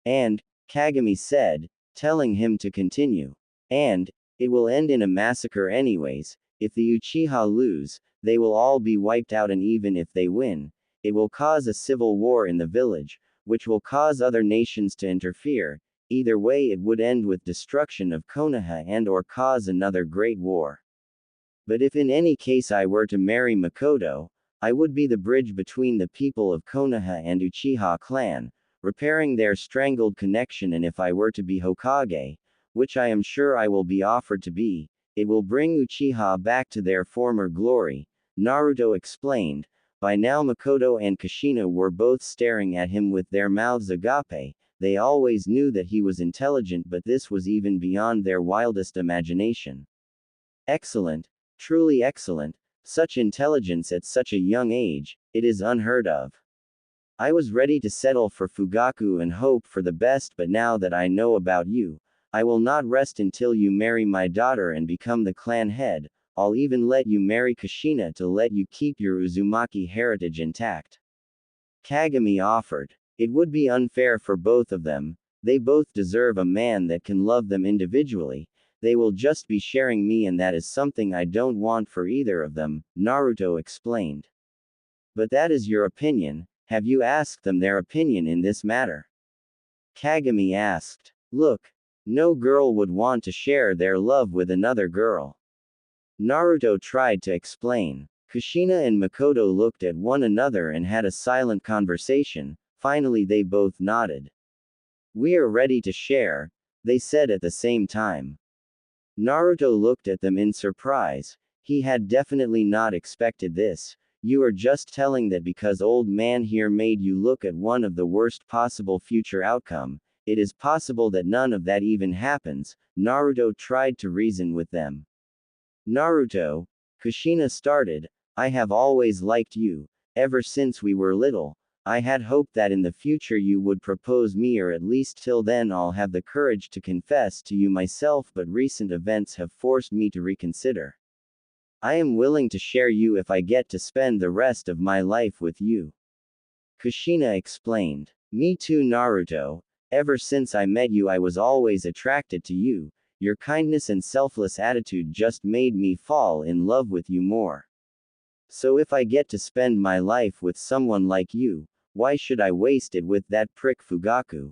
And, Kagami said, telling him to continue. And, it will end in a massacre anyways. If the Uchiha lose, they will all be wiped out, and even if they win, it will cause a civil war in the village, which will cause other nations to interfere. Either way it would end with destruction of Konoha and or cause another great war. But if in any case I were to marry Mikoto, I would be the bridge between the people of Konoha and Uchiha clan, repairing their strangled connection, and if I were to be Hokage, which I am sure I will be offered to be, it will bring Uchiha back to their former glory, Naruto explained. By now Mikoto and Kushina were both staring at him with their mouths agape. They always knew that he was intelligent, but this was even beyond their wildest imagination. Excellent, truly excellent, such intelligence at such a young age, it is unheard of. I was ready to settle for Fugaku and hope for the best, but now that I know about you, I will not rest until you marry my daughter and become the clan head. I'll even let you marry Kushina to let you keep your Uzumaki heritage intact. Kagami offered. It would be unfair for both of them. They both deserve a man that can love them individually. They will just be sharing me, and that is something I don't want for either of them, Naruto explained. But that is your opinion. Have you asked them their opinion in this matter? Kagami asked. Look, no girl would want to share their love with another girl. Naruto tried to explain. Kushina and Mikoto looked at one another and had a silent conversation. Finally they both nodded. We are ready to share, they said at the same time. Naruto looked at them in surprise. He had definitely not expected this. You are just telling that because old man here made you look at one of the worst possible future outcome, it is possible that none of that even happens. Naruto tried to reason with them. Naruto, Kushina started, I have always liked you, ever since we were little. I had hoped that in the future you would propose me, or at least till then I'll have the courage to confess to you myself, but recent events have forced me to reconsider. I am willing to share you if I get to spend the rest of my life with you. Kushina explained. Me too, Naruto. Ever since I met you I was always attracted to you. Your kindness and selfless attitude just made me fall in love with you more. So if I get to spend my life with someone like you, why should I waste it with that prick Fugaku?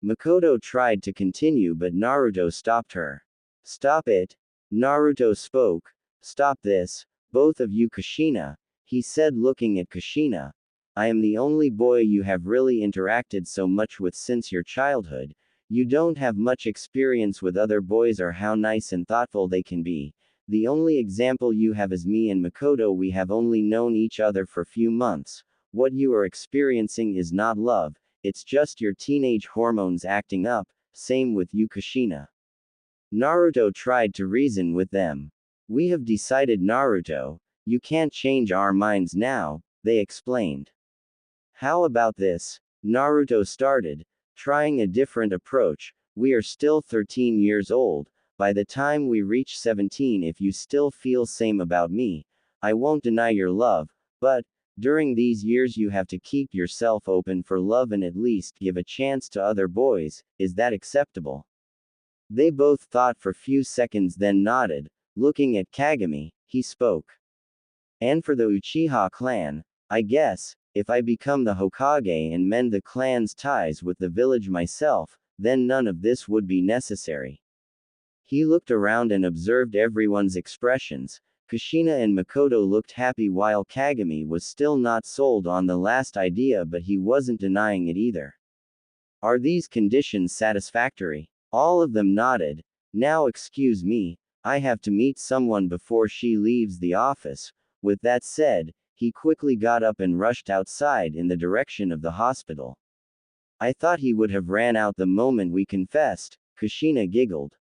Mikoto tried to continue, but Naruto stopped her. Stop it. Naruto spoke. Stop this, both of you. Kushina, he said, looking at Kushina. I am the only boy you have really interacted so much with since your childhood. You don't have much experience with other boys or how nice and thoughtful they can be. The only example you have is me and Mikoto. We have only known each other for few months. What you are experiencing is not love, it's just your teenage hormones acting up, same with you, Kushina. Naruto tried to reason with them. We have decided, Naruto, you can't change our minds now, they explained. How about this? Naruto started, trying a different approach. We are still 13 years old. By the time we reach 17, if you still feel same about me, I won't deny your love, but during these years you have to keep yourself open for love and at least give a chance to other boys. Is that acceptable? They both thought for few seconds, then nodded. Looking at Kagami, he spoke. And for the Uchiha clan, I guess, if I become the Hokage and mend the clan's ties with the village myself, then none of this would be necessary. He looked around and observed everyone's expressions. Kushina and Mikoto looked happy while Kagami was still not sold on the last idea, but he wasn't denying it either. Are these conditions satisfactory? All of them nodded. Now excuse me, I have to meet someone before she leaves the office. With that said, he quickly got up and rushed outside in the direction of the hospital. I thought he would have ran out the moment we confessed, Kushina giggled.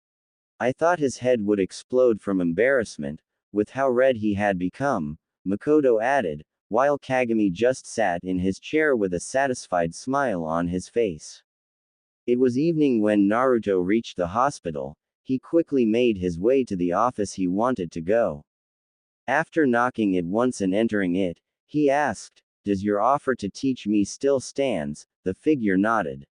I thought his head would explode from embarrassment, with how red he had become, Mikoto added, while Kagami just sat in his chair with a satisfied smile on his face. It was evening when Naruto reached the hospital. He quickly made his way to the office he wanted to go. After knocking it once and entering it, he asked, "Does your offer to teach me still stands?" The figure nodded.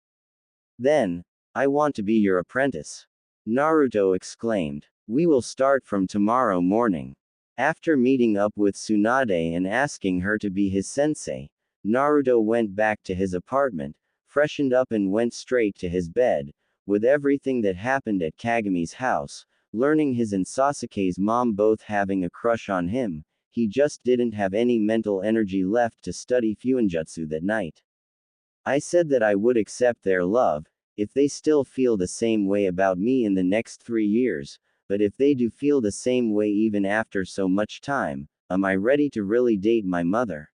Then, "I want to be your apprentice," Naruto exclaimed. "We will start from tomorrow morning." After meeting up with Tsunade and asking her to be his sensei, Naruto went back to his apartment, freshened up and went straight to his bed. With everything that happened at Kagami's house, learning his and Sasuke's mom both having a crush on him, he just didn't have any mental energy left to study Fuinjutsu that night. I said that I would accept their love, if they still feel the same way about me in the next 3 years, but if they do feel the same way even after so much time, am I ready to really date my mother?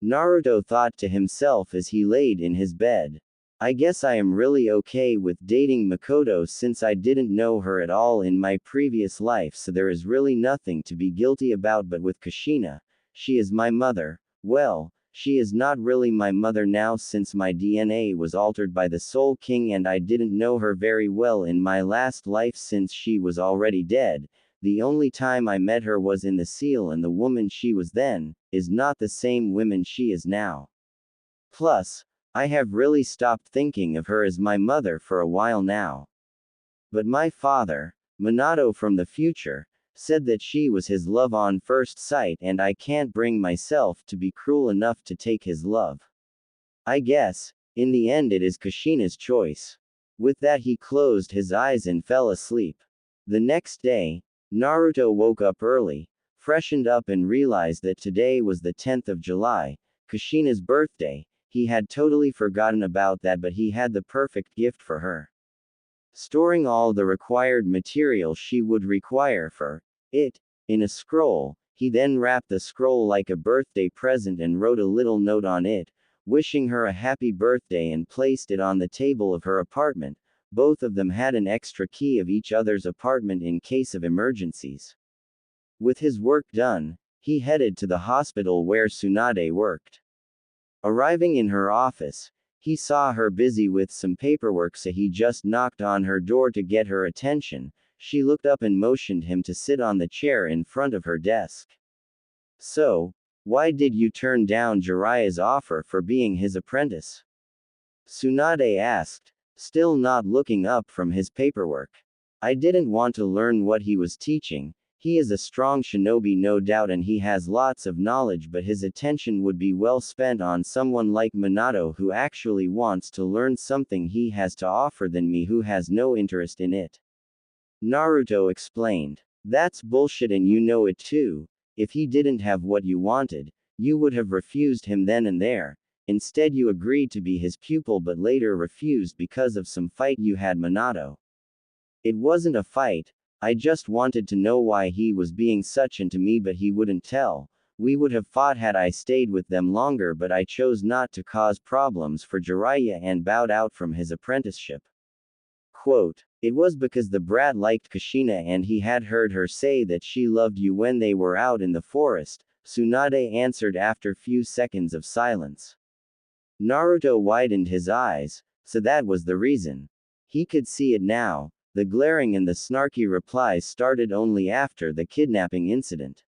Naruto thought to himself as he laid in his bed. I guess I am really okay with dating Mikoto since I didn't know her at all in my previous life, so there is really nothing to be guilty about. But with Kushina, she is my mother. Well, she is not really my mother now since my DNA was altered by the Soul King and I didn't know her very well in my last life since she was already dead. The only time I met her was in the seal, and the woman she was then is not the same woman she is now. Plus, I have really stopped thinking of her as my mother for a while now. But my father, Minato from the future, said that she was his love on first sight, and I can't bring myself to be cruel enough to take his love. I guess, in the end, it is Kushina's choice. With that, he closed his eyes and fell asleep. The next day, Naruto woke up early, freshened up, and realized that today was the 10th of July, Kushina's birthday. He had totally forgotten about that, but he had the perfect gift for her. Storing all the required material she would require for it in a scroll, he then wrapped the scroll like a birthday present and wrote a little note on it, wishing her a happy birthday, and placed it on the table of her apartment. Both of them had an extra key of each other's apartment in case of emergencies. With his work done, he headed to the hospital where Tsunade worked. Arriving in her office, he saw her busy with some paperwork, so he just knocked on her door to get her attention. She looked up and motioned him to sit on the chair in front of her desk. So, why did you turn down Jiraiya's offer for being his apprentice? Tsunade asked, still not looking up from his paperwork. I didn't want to learn what he was teaching. He is a strong shinobi, no doubt, and he has lots of knowledge, but his attention would be well spent on someone like Minato who actually wants to learn something he has to offer than me who has no interest in it. Naruto explained. That's bullshit and you know it too. If he didn't have what you wanted, you would have refused him then and there. Instead, you agreed to be his pupil but later refused because of some fight you had, Minato. It wasn't a fight. I just wanted to know why he was being such into me, but he wouldn't tell. We would have fought had I stayed with them longer, but I chose not to cause problems for Jiraiya and bowed out from his apprenticeship. Quote, it was because the brat liked Kushina and he had heard her say that she loved you when they were out in the forest, Tsunade answered after few seconds of silence. Naruto widened his eyes, so that was the reason. He could see it now. The glaring and the snarky replies started only after the kidnapping incident.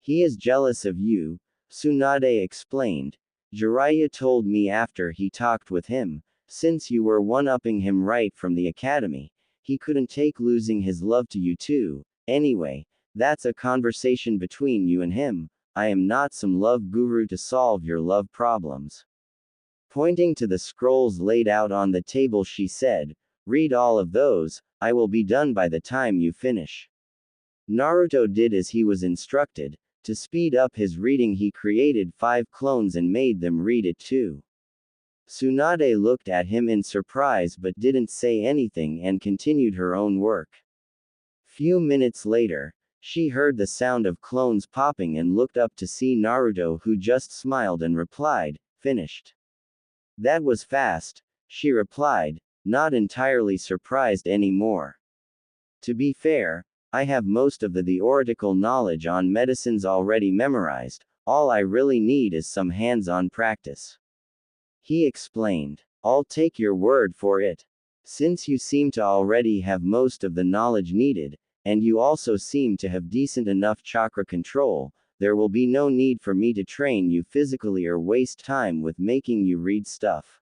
He is jealous of you, Tsunade explained. Jiraiya told me after he talked with him, since you were one-upping him right from the academy, he couldn't take losing his love to you too. Anyway, that's a conversation between you and him. I am not some love guru to solve your love problems. Pointing to the scrolls laid out on the table, she said, read all of those. I will be done by the time you finish. Naruto did as he was instructed. To speed up his reading, he created 5 clones and made them read it too. Tsunade looked at him in surprise but didn't say anything and continued her own work. Few minutes later, she heard the sound of clones popping and looked up to see Naruto, who just smiled and replied, finished. That was fast, she replied, not entirely surprised anymore. To be fair, I have most of the theoretical knowledge on medicines already memorized. All I really need is some hands-on practice. He explained. I'll take your word for it. Since you seem to already have most of the knowledge needed, and you also seem to have decent enough chakra control, there will be no need for me to train you physically or waste time with making you read stuff.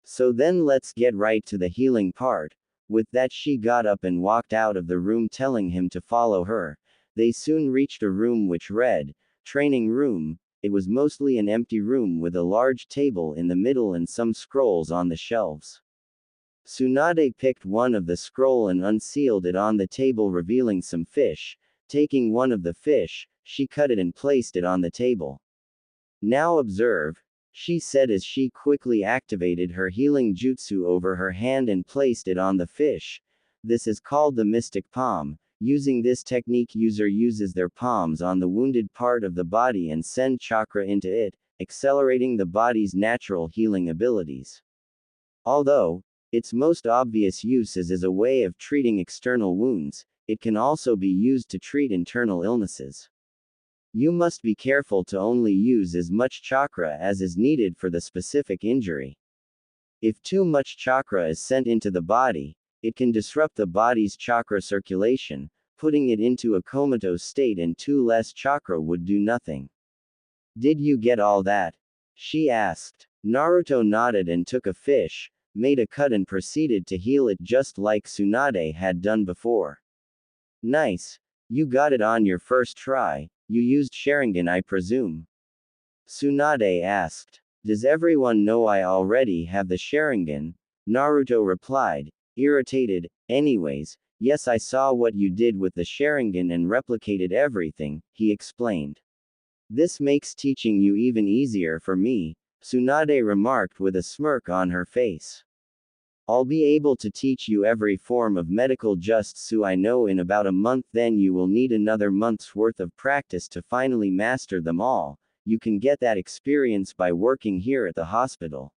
So then let's get right to the healing part. With that, she got up and walked out of the room, telling him to follow her. They soon reached a room which read, training room. It was mostly an empty room with a large table in the middle and some scrolls on the shelves. Tsunade picked one of the scroll and unsealed it on the table, revealing some fish. Taking one of the fish, she cut it and placed it on the table. Now observe, she said as she quickly activated her healing jutsu over her hand and placed it on the fish. This is called the mystic palm. Using this technique, user uses their palms on the wounded part of the body and send chakra into it, accelerating the body's natural healing abilities. Although its most obvious use is as a way of treating external wounds, it can also be used to treat internal illnesses. You must be careful to only use as much chakra as is needed for the specific injury. If too much chakra is sent into the body, it can disrupt the body's chakra circulation, putting it into a comatose state, and too less chakra would do nothing. Did you get all that? She asked. Naruto nodded and took a fish, made a cut and proceeded to heal it just like Tsunade had done before. Nice. You got it on your first try. You used Sharingan, I presume? Tsunade asked. Does everyone know I already have the Sharingan? Naruto replied, irritated. Anyways, yes, I saw what you did with the Sharingan and replicated everything, he explained. This makes teaching you even easier for me, Tsunade remarked with a smirk on her face. I'll be able to teach you every form of medical jutsu I know in about a month, then you will need another month's worth of practice to finally master them all. You can get that experience by working here at the hospital.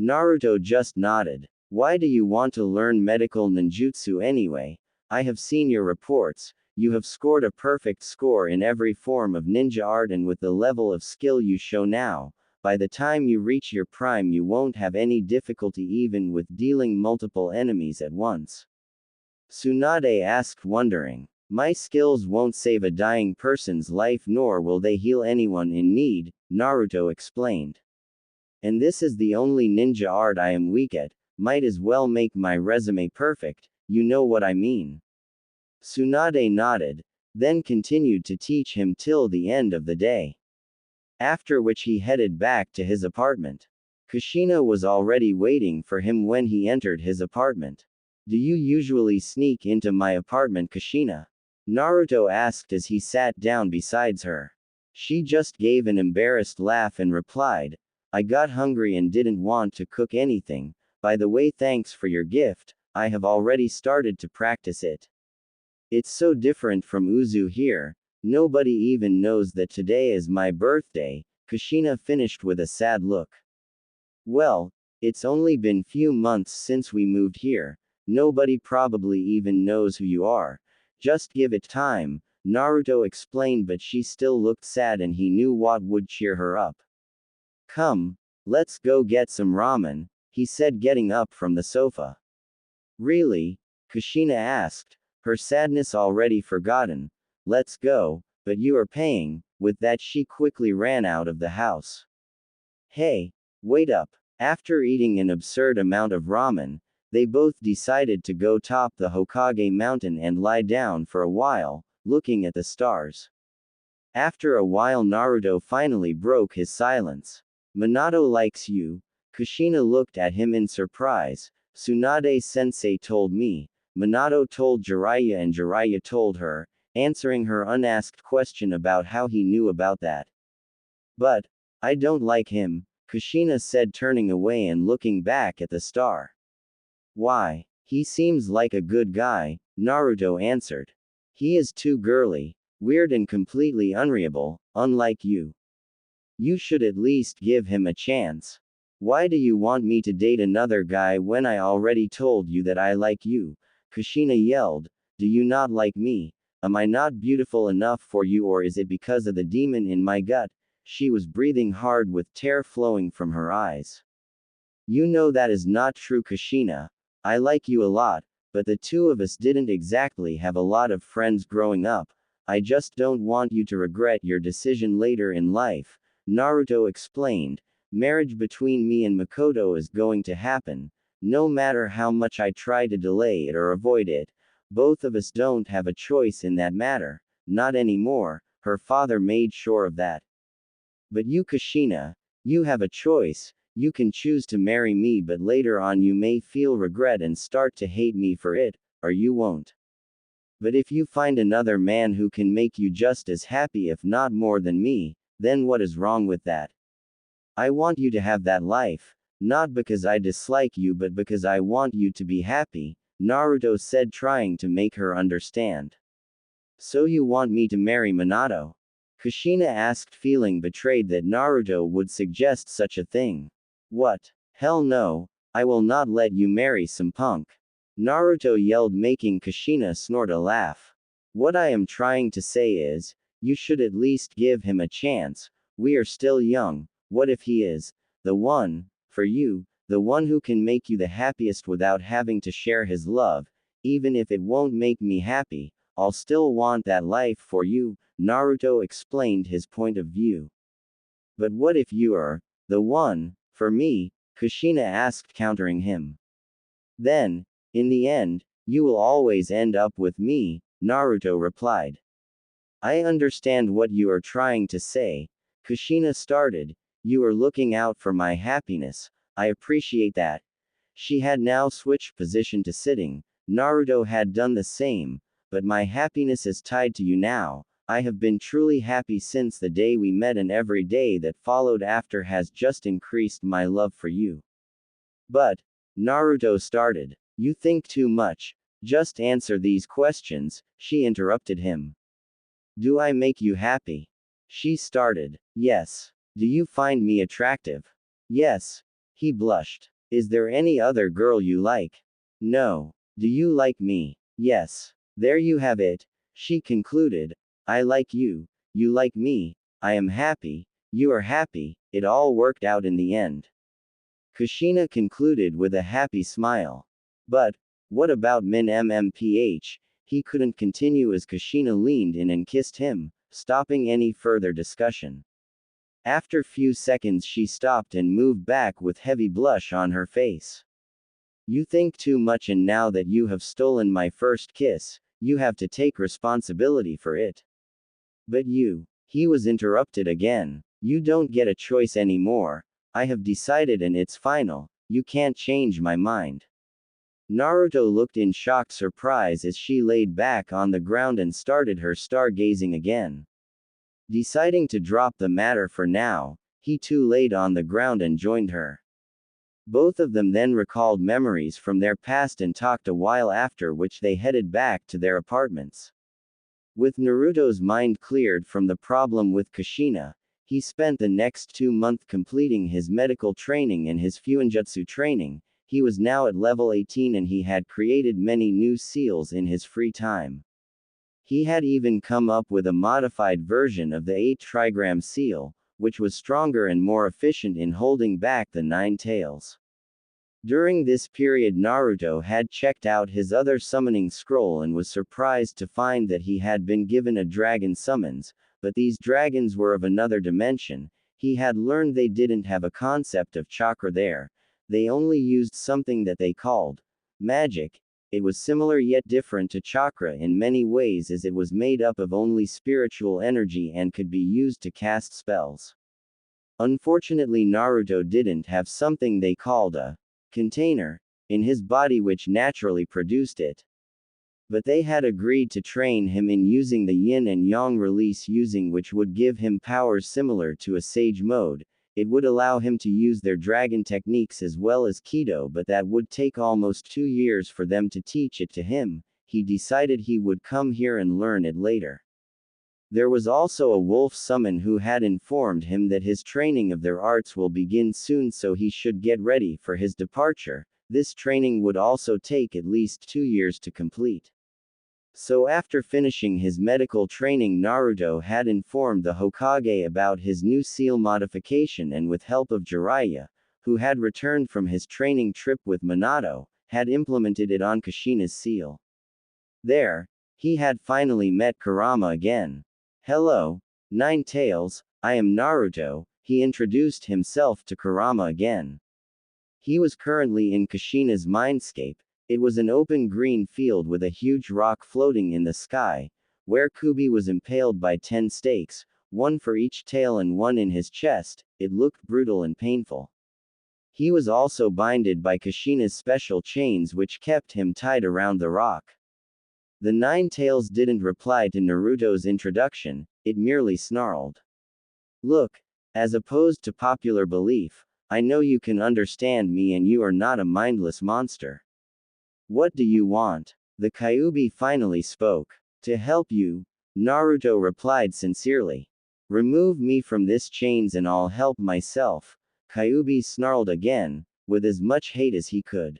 Naruto just nodded. Why do you want to learn medical ninjutsu anyway? I have seen your reports. You have scored a perfect score in every form of ninja art, and with the level of skill you show now, by the time you reach your prime you won't have any difficulty even with dealing multiple enemies at once. Tsunade asked, wondering. My skills won't save a dying person's life, nor will they heal anyone in need, Naruto explained. And this is the only ninja art I am weak at. Might as well make my resume perfect, you know what I mean. Tsunade nodded, then continued to teach him till the end of the day. After which he headed back to his apartment. Kushina was already waiting for him when he entered his apartment. Do you usually sneak into my apartment, Kushina? Naruto asked as he sat down beside her. She just gave an embarrassed laugh and replied, I got hungry and didn't want to cook anything. By the way, thanks for your gift, I have already started to practice it. It's so different from Uzu here, nobody even knows that today is my birthday, Kushina finished with a sad look. Well, it's only been few months since we moved here, nobody probably even knows who you are. Just give it time, Naruto explained, but she still looked sad and he knew what would cheer her up. Come, let's go get some ramen, he said, getting up from the sofa. Really? Kushina asked, her sadness already forgotten. Let's go, but you are paying. With that she quickly ran out of the house. Hey, wait up. After eating an absurd amount of ramen, they both decided to go top the Hokage mountain and lie down for a while, looking at the stars. After a while Naruto finally broke his silence. Minato likes you. Kushina looked at him in surprise. Tsunade-sensei told me. Minato told Jiraiya and Jiraiya told her, answering her unasked question about how he knew about that. But I don't like him, Kushina said, turning away and looking back at the star. Why? He seems like a good guy, Naruto answered. He is too girly, weird and completely unreadable, unlike you. You should at least give him a chance. Why do you want me to date another guy when I already told you that I like you? Kushina yelled. Do you not like me? Am I not beautiful enough for you, or is it because of the demon in my gut? She was breathing hard with tear flowing from her eyes. You know that is not true, Kushina. I like you a lot, but the two of us didn't exactly have a lot of friends growing up. I just don't want you to regret your decision later in life, Naruto explained. Marriage between me and Mikoto is going to happen, no matter how much I try to delay it or avoid it. Both of us don't have a choice in that matter, not anymore, her father made sure of that. But you, Kushina, you have a choice. You can choose to marry me, but later on you may feel regret and start to hate me for it, or you won't. But if you find another man who can make you just as happy if not more than me, then what is wrong with that? I want you to have that life, not because I dislike you but because I want you to be happy, Naruto said, trying to make her understand. So you want me to marry Minato? Kushina asked, feeling betrayed that Naruto would suggest such a thing. What? Hell no, I will not let you marry some punk. Naruto yelled, making Kushina snort a laugh. What I am trying to say is, you should at least give him a chance. We are still young. What if he is the one for you, the one who can make you the happiest without having to share his love? Even if it won't make me happy, I'll still want that life for you, Naruto explained his point of view. But what if you are the one for me? Kushina asked, countering him. Then, in the end, you will always end up with me, Naruto replied. I understand what you are trying to say, Kushina started. You are looking out for my happiness. I appreciate that. She had now switched position to sitting. Naruto had done the same, but my happiness is tied to you now. I have been truly happy since the day we met, and every day that followed after has just increased my love for you. But, Naruto started. You think too much. Just answer these questions, she interrupted him. Do I make you happy? She started. Yes. Do you find me attractive? Yes. He blushed. Is there any other girl you like? No. Do you like me? Yes. There you have it, she concluded. I like you. You like me. I am happy. You are happy. It all worked out in the end. Kushina concluded with a happy smile. But, what about Min MMPH? He couldn't continue as Kushina leaned in and kissed him, stopping any further discussion. After few seconds she stopped and moved back with heavy blush on her face. You think too much, and now that you have stolen my first kiss, you have to take responsibility for it. But you, he was interrupted again. You don't get a choice anymore. I have decided and it's final. You can't change my mind. Naruto looked in shocked surprise as she laid back on the ground and started her stargazing again. Deciding to drop the matter for now, he too laid on the ground and joined her. Both of them then recalled memories from their past and talked a while, after which they headed back to their apartments. With Naruto's mind cleared from the problem with Kushina, he spent the next 2 months completing his medical training and his Fuinjutsu training. He was now at level 18 and he had created many new seals in his free time. He had even come up with a modified version of the 8 trigram seal, which was stronger and more efficient in holding back the 9 tails. During this period Naruto had checked out his other summoning scroll and was surprised to find that he had been given a dragon summons, but these dragons were of another dimension. He had learned they didn't have a concept of chakra there. They only used something that they called magic. It was similar yet different to chakra in many ways, as it was made up of only spiritual energy and could be used to cast spells. Unfortunately, Naruto didn't have something they called a container in his body which naturally produced it. But they had agreed to train him in using the yin and yang release, using which would give him powers similar to a sage mode. It would allow him to use their dragon techniques as well as Kido, but that would take almost 2 years for them to teach it to him. He decided he would come here and learn it later. There was also a wolf summon who had informed him that his training of their arts will begin soon, so he should get ready for his departure. This training would also take at least 2 years to complete. So after finishing his medical training, Naruto had informed the Hokage about his new seal modification, and with help of Jiraiya, who had returned from his training trip with Minato, had implemented it on Kushina's seal. There, he had finally met Kurama again. Hello, Nine Tails, I am Naruto, he introduced himself to Kurama again. He was currently in Kushina's mindscape. It was an open green field with a huge rock floating in the sky, where Kubi was impaled by 10 stakes, one for each tail and one in his chest. It looked brutal and painful. He was also binded by Kushina's special chains which kept him tied around the rock. The Nine Tails didn't reply to Naruto's introduction, it merely snarled. Look, as opposed to popular belief, I know you can understand me and you are not a mindless monster. What do you want? The Kyuubi finally spoke. To help you, Naruto replied sincerely. Remove me from this chains and I'll help myself. Kyuubi snarled again, with as much hate as he could.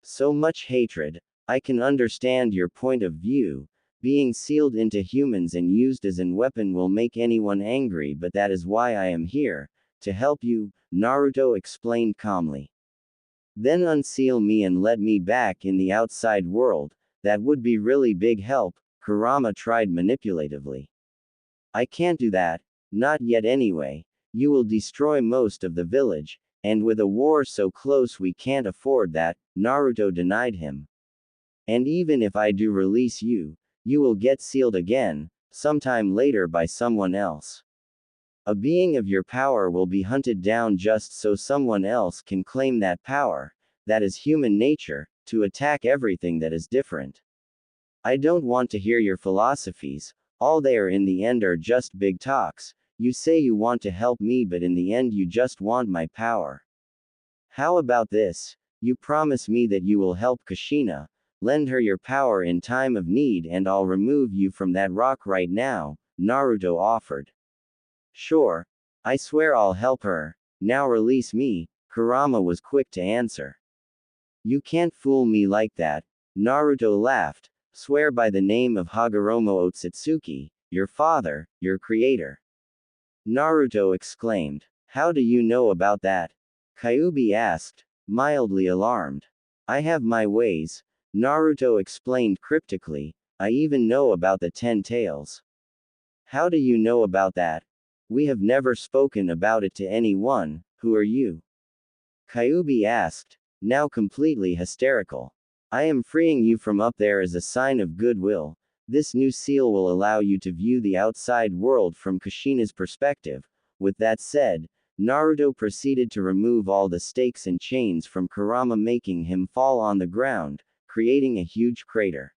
So much hatred. I can understand your point of view. Being sealed into humans and used as an weapon will make anyone angry, but that is why I am here, to help you, Naruto explained calmly. Then unseal me and let me back in the outside world, that would be really big help, Kurama tried manipulatively. I can't do that, not yet anyway. You will destroy most of the village, and with a war so close we can't afford that, Naruto denied him. And even if I do release you, you will get sealed again, sometime later by someone else. A being of your power will be hunted down just so someone else can claim that power. That is human nature, to attack everything that is different. I don't want to hear your philosophies, all they are in the end are just big talks. You say you want to help me, but in the end you just want my power. How about this? You promise me that you will help Kushina, lend her your power in time of need, and I'll remove you from that rock right now, Naruto offered. Sure. I swear I'll help her. Now release me, Kurama was quick to answer. You can't fool me like that, Naruto laughed. Swear by the name of Hagoromo Otsutsuki, your father, your creator. Naruto exclaimed. How do you know about that? Kyuubi asked, mildly alarmed. I have my ways, Naruto explained cryptically. I even know about the 10 tails. How do you know about that? We have never spoken about it to anyone. Who are you? Kyuubi asked, now completely hysterical. I am freeing you from up there as a sign of goodwill. This new seal will allow you to view the outside world from Kushina's perspective. With that said, Naruto proceeded to remove all the stakes and chains from Kurama, making him fall on the ground, creating a huge crater.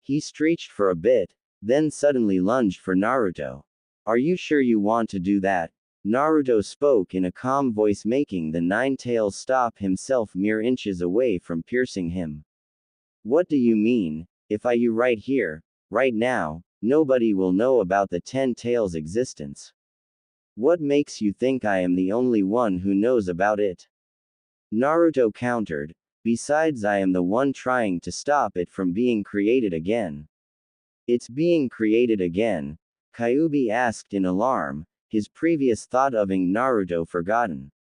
He stretched for a bit, then suddenly lunged for Naruto. Are you sure you want to do that? Naruto spoke in a calm voice, making the 9 tails stop himself mere inches away from piercing him. What do you mean? If I you right here, right now, nobody will know about the 10 tails' existence. What makes you think I am the only one who knows about it? Naruto countered. Besides, I am the one trying to stop it from being created again. It's being created again? Kyuubi asked in alarm, his previous thought of Naruto forgotten.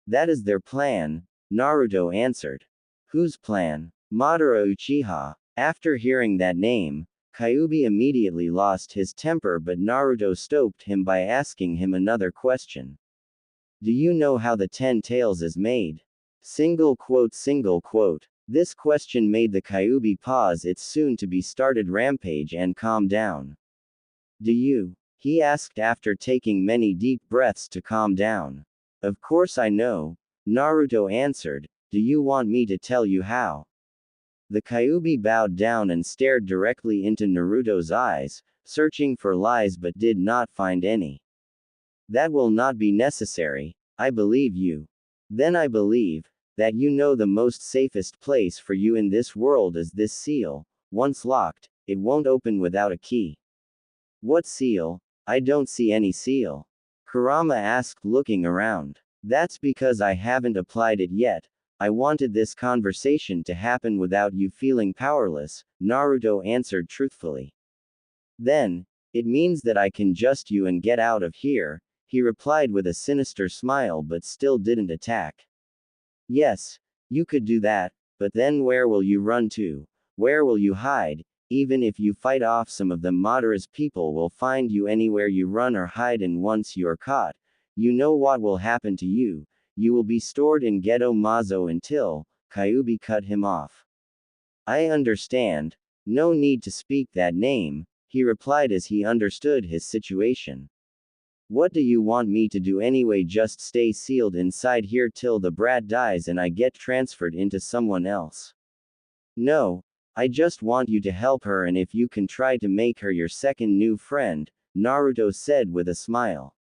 That is their plan, Naruto answered. Whose plan? Madara Uchiha. After hearing that name, Kyuubi immediately lost his temper, but Naruto stopped him by asking him another question. Do you know how the 10 tails is made? Single quote. This question made the Kyuubi pause its soon-to-be-started rampage and calm down. Do you? He asked after taking many deep breaths to calm down. Of course I know, Naruto answered. Do you want me to tell you how? The Kyuubi bowed down and stared directly into Naruto's eyes, searching for lies but did not find any. That will not be necessary, I believe you. Then I believe that you know the most safest place for you in this world is this seal. Once locked, it won't open without a key. What seal? I don't see any seal. Kurama asked, looking around. That's because I haven't applied it yet. I wanted this conversation to happen without you feeling powerless, Naruto answered truthfully. Then, it means that I can just you and get out of here, he replied with a sinister smile, but still didn't attack. Yes, you could do that, but then where will you run to? Where will you hide? Even if you fight off some of them, Madara's people will find you anywhere you run or hide, and once you are caught, you know what will happen to you. You will be stored in Ghetto Mazo until, Kyuubi cut him off. I understand. No need to speak that name, he replied as he understood his situation. What do you want me to do anyway? Just stay sealed inside here till the brat dies and I get transferred into someone else. No, I just want you to help her, and if you can try to make her your second new friend, Naruto said with a smile.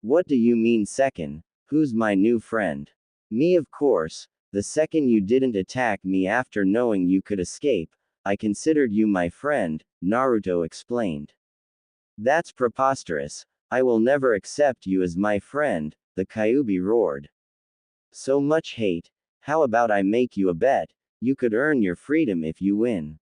What do you mean second? Who's my new friend? Me, of course. The second you didn't attack me after knowing you could escape, I considered you my friend, Naruto explained. That's preposterous. I will never accept you as my friend, the Kyuubi roared. So much hate. How about I make you a bet? You could earn your freedom if you win.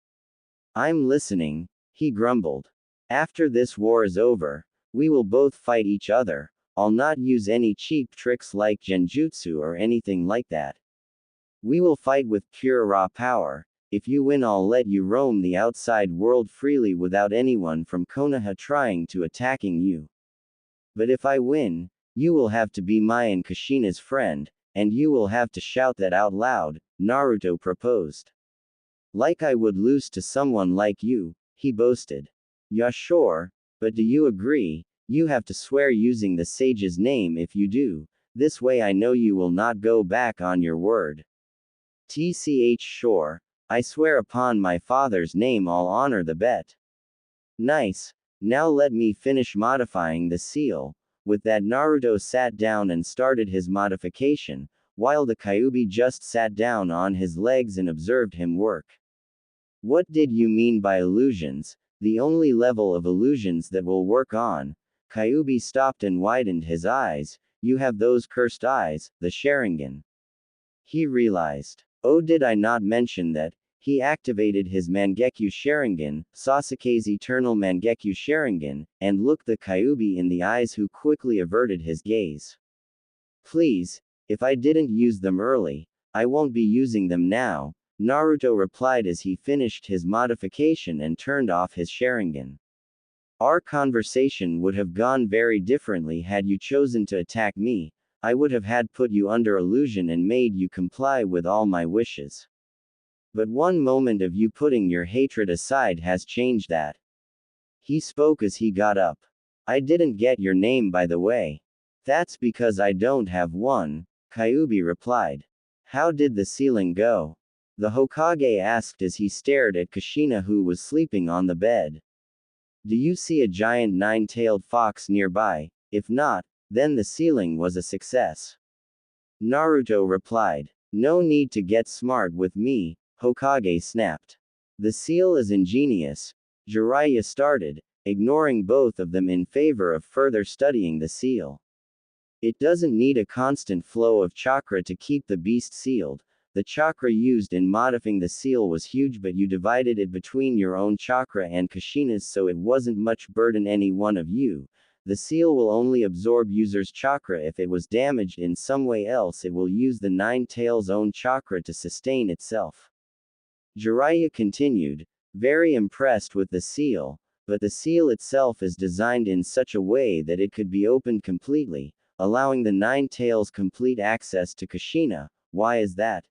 I'm listening, he grumbled. After this war is over, we will both fight each other. I'll not use any cheap tricks like genjutsu or anything like that. We will fight with pure raw power. If you win, I'll let you roam the outside world freely without anyone from Konoha trying to attacking you. But if I win, you will have to be my and Kushina's friend, and you will have to shout that out loud, Naruto proposed. Like I would lose to someone like you, he boasted. Yeah, sure, but do you agree? You have to swear using the sage's name if you do. This way I know you will not go back on your word. TCH sure. I swear upon my father's name I'll honor the bet. Nice. Now let me finish modifying the seal. With that, Naruto sat down and started his modification, while the Kyuubi just sat down on his legs and observed him work. What did you mean by illusions? The only level of illusions that will work on. Kyuubi stopped and widened his eyes. You have those cursed eyes, the Sharingan. He realized. Oh, did I not mention that? He activated his Mangekyo Sharingan, Sasuke's eternal Mangekyo Sharingan, and looked the Kyuubi in the eyes, who quickly averted his gaze. Please, if I didn't use them early, I won't be using them now, Naruto replied as he finished his modification and turned off his Sharingan. Our conversation would have gone very differently had you chosen to attack me. I would have had put you under illusion and made you comply with all my wishes. But one moment of you putting your hatred aside has changed that. He spoke as he got up. I didn't get your name, by the way. That's because I don't have one, Kyuubi replied. How did the sealing go? The Hokage asked as he stared at Kushina, who was sleeping on the bed. Do you see a giant nine-tailed fox nearby? If not, then the sealing was a success. Naruto replied. No need to get smart with me, Hokage snapped. The seal is ingenious. Jiraiya started, ignoring both of them in favor of further studying the seal. It doesn't need a constant flow of chakra to keep the beast sealed. The chakra used in modifying the seal was huge, but you divided it between your own chakra and Kushina's, so it wasn't much burden any one of you. The seal will only absorb user's chakra if it was damaged in some way, else it will use the nine tails' own chakra to sustain itself. Jiraiya continued, very impressed with the seal, but the seal itself is designed in such a way that it could be opened completely, allowing the nine tails complete access to Kushina. Why is that?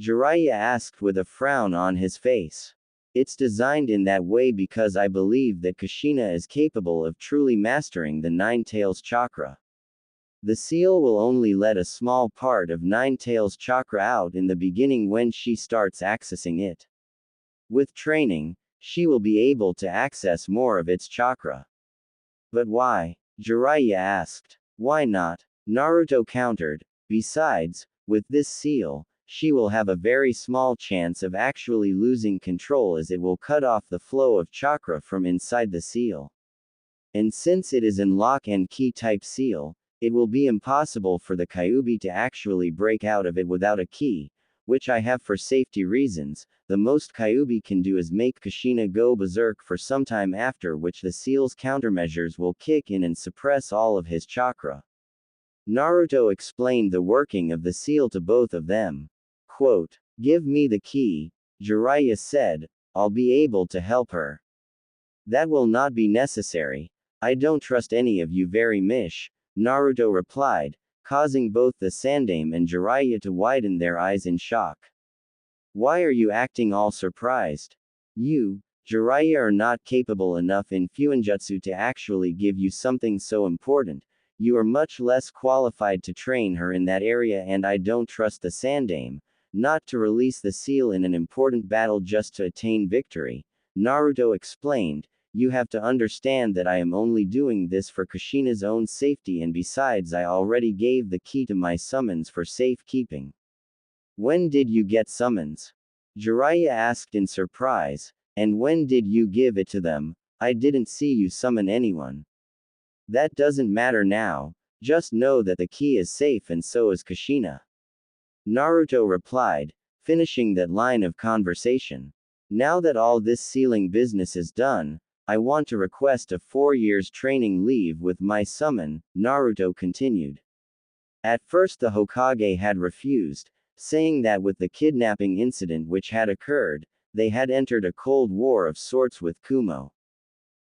Jiraiya asked with a frown on his face. It's designed in that way because I believe that Kushina is capable of truly mastering the Nine Tails chakra. The seal will only let a small part of Nine Tails chakra out in the beginning when she starts accessing it. With training, she will be able to access more of its chakra. But why? Jiraiya asked. Why not? Naruto countered. Besides, with this seal, she will have a very small chance of actually losing control, as it will cut off the flow of chakra from inside the seal. And since it is an lock and key type seal, it will be impossible for the Kyuubi to actually break out of it without a key, which I have for safety reasons. The most Kyuubi can do is make Kushina go berserk for some time, after which the seal's countermeasures will kick in and suppress all of his chakra. Naruto explained the working of the seal to both of them. Quote, give me the key, Jiraiya said, I'll be able to help her. That will not be necessary. I don't trust any of you very much, Naruto replied, causing both the Sandaime and Jiraiya to widen their eyes in shock. Why are you acting all surprised? You, Jiraiya, are not capable enough in Fuinjutsu to actually give you something so important. You are much less qualified to train her in that area, and I don't trust the Sandaime not to release the seal in an important battle just to attain victory, Naruto explained. You have to understand that I am only doing this for Kushina's own safety, and besides I already gave the key to my summons for safekeeping. When did you get summons? Jiraiya asked in surprise. And when did you give it to them? I didn't see you summon anyone. That doesn't matter now. Just know that the key is safe and so is Kushina. Naruto replied, finishing that line of conversation. Now that all this sealing business is done, I want to request a 4 years training leave with my summon, Naruto continued. At first the Hokage had refused, saying that with the kidnapping incident which had occurred, they had entered a cold war of sorts with Kumo.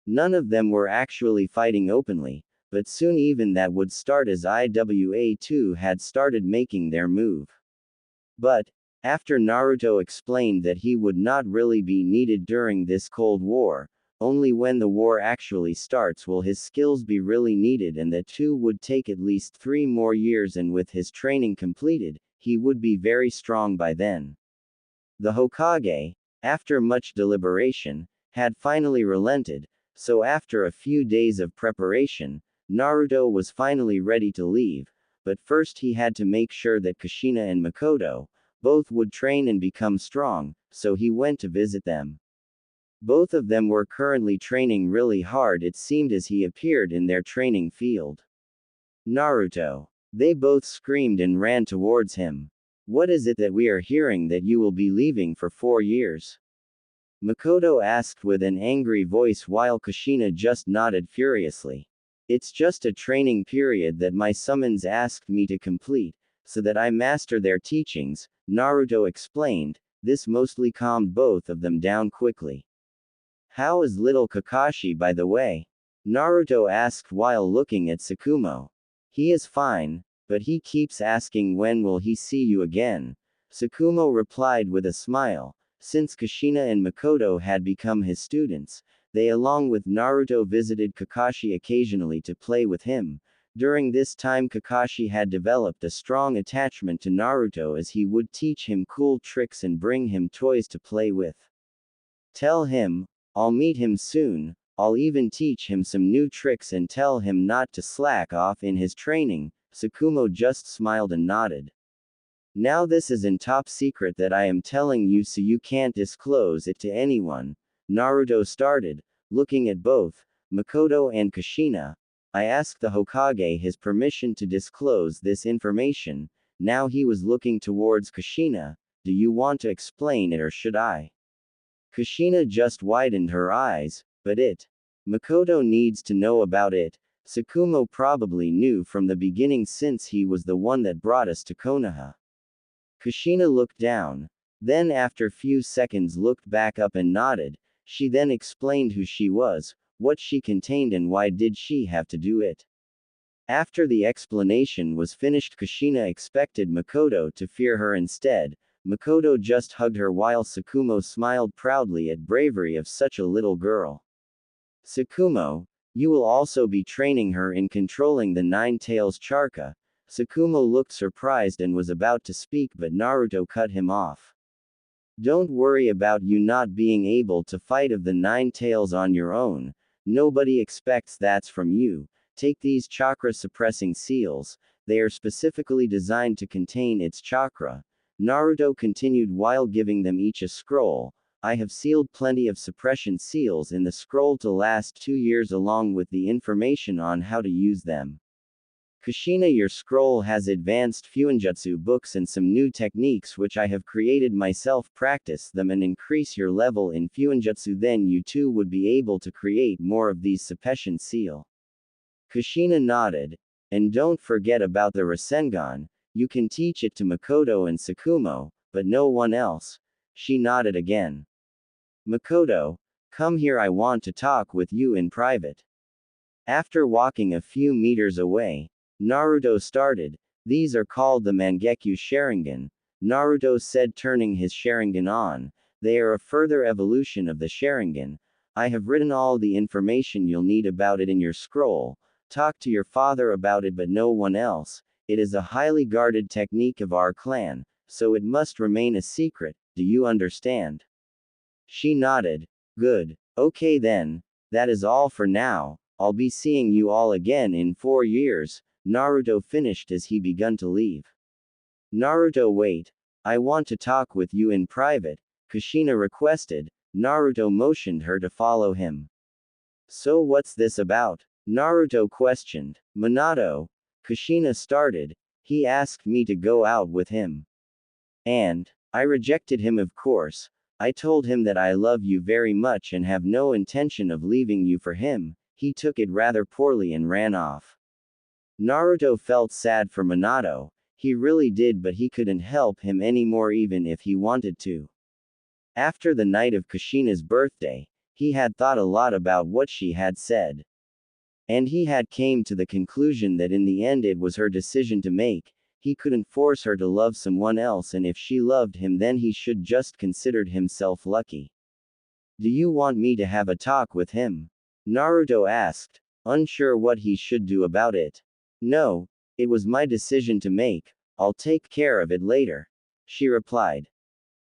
None of them were actually fighting openly, but soon even that would start as IWA2 had started making their move. But, after Naruto explained that he would not really be needed during this Cold War, only when the war actually starts will his skills be really needed, and that too would take at least 3 more years, and with his training completed, he would be very strong by then. The Hokage, after much deliberation, had finally relented, so after a few days of preparation, Naruto was finally ready to leave, but first he had to make sure that Kushina and Mikoto, both would train and become strong, so he went to visit them. Both of them were currently training really hard, it seemed, as he appeared in their training field. Naruto. They both screamed and ran towards him. What is it that we are hearing that you will be leaving for 4 years? Mikoto asked with an angry voice while Kushina just nodded furiously. It's just a training period that my summons asked me to complete, so that I master their teachings, Naruto explained. This mostly calmed both of them down quickly. How is little Kakashi, by the way? Naruto asked while looking at Tsukumo. He is fine, but he keeps asking when will he see you again. Tsukumo replied with a smile. Since Kushina and Mikoto had become his students, they along with Naruto visited Kakashi occasionally to play with him. During this time Kakashi had developed a strong attachment to Naruto, as he would teach him cool tricks and bring him toys to play with. Tell him, I'll meet him soon. I'll even teach him some new tricks and tell him not to slack off in his training. Tsukumo just smiled and nodded. Now this is in top secret that I am telling you, so you can't disclose it to anyone. Naruto started, looking at both Mikoto and Kushina. I asked the Hokage his permission to disclose this information. Now he was looking towards Kushina. Do you want to explain it or should I? Kushina just widened her eyes. But Mikoto needs to know about it. Tsukumo probably knew from the beginning since he was the one that brought us to Konoha. Kushina looked down. Then after few seconds looked back up and nodded. She then explained who she was, what she contained and why did she have to do it. After the explanation was finished, Kushina expected Mikoto to fear her instead. Mikoto just hugged her while Tsukumo smiled proudly at bravery of such a little girl. Tsukumo, you will also be training her in controlling the Nine Tails chakra. Tsukumo looked surprised and was about to speak, but Naruto cut him off. Don't worry about you not being able to fight of the Nine Tails on your own. Nobody expects that's from you. Take these chakra suppressing seals. They are specifically designed to contain its chakra. Naruto continued while giving them each a scroll. I have sealed plenty of suppression seals in the scroll to last 2 years along with the information on how to use them. Kushina, your scroll has advanced Fuinjutsu books and some new techniques which I have created myself. Practice them and increase your level in Fuinjutsu, then you too would be able to create more of these suppression seal. Kushina nodded. And don't forget about the Rasengan. You can teach it to Mikoto and Tsukumo, but no one else. She nodded again. Mikoto, come here, I want to talk with you in private. After walking a few meters away, Naruto started. These are called the Mangekyo Sharingan, Naruto said, turning his Sharingan on. They are a further evolution of the Sharingan. I have written all the information you'll need about it in your scroll. Talk to your father about it, but no one else. It is a highly guarded technique of our clan, so it must remain a secret. Do you understand? She nodded. Good. Okay then. That is all for now. I'll be seeing you all again in 4 years. Naruto finished as he begun to leave. Naruto, wait. I want to talk with you in private, Kushina requested. Naruto motioned her to follow him. So what's this about? Naruto questioned. Minato, Kushina started, he asked me to go out with him. And I rejected him, of course. I told him that I love you very much and have no intention of leaving you for him. He took it rather poorly and ran off. Naruto felt sad for Minato. He really did, but he couldn't help him anymore even if he wanted to. After the night of Kushina's birthday, he had thought a lot about what she had said. And he had came to the conclusion that in the end it was her decision to make. He couldn't force her to love someone else, and if she loved him then he should just considered himself lucky. Do you want me to have a talk with him? Naruto asked, unsure what he should do about it. No, it was my decision to make. I'll take care of it later, she replied.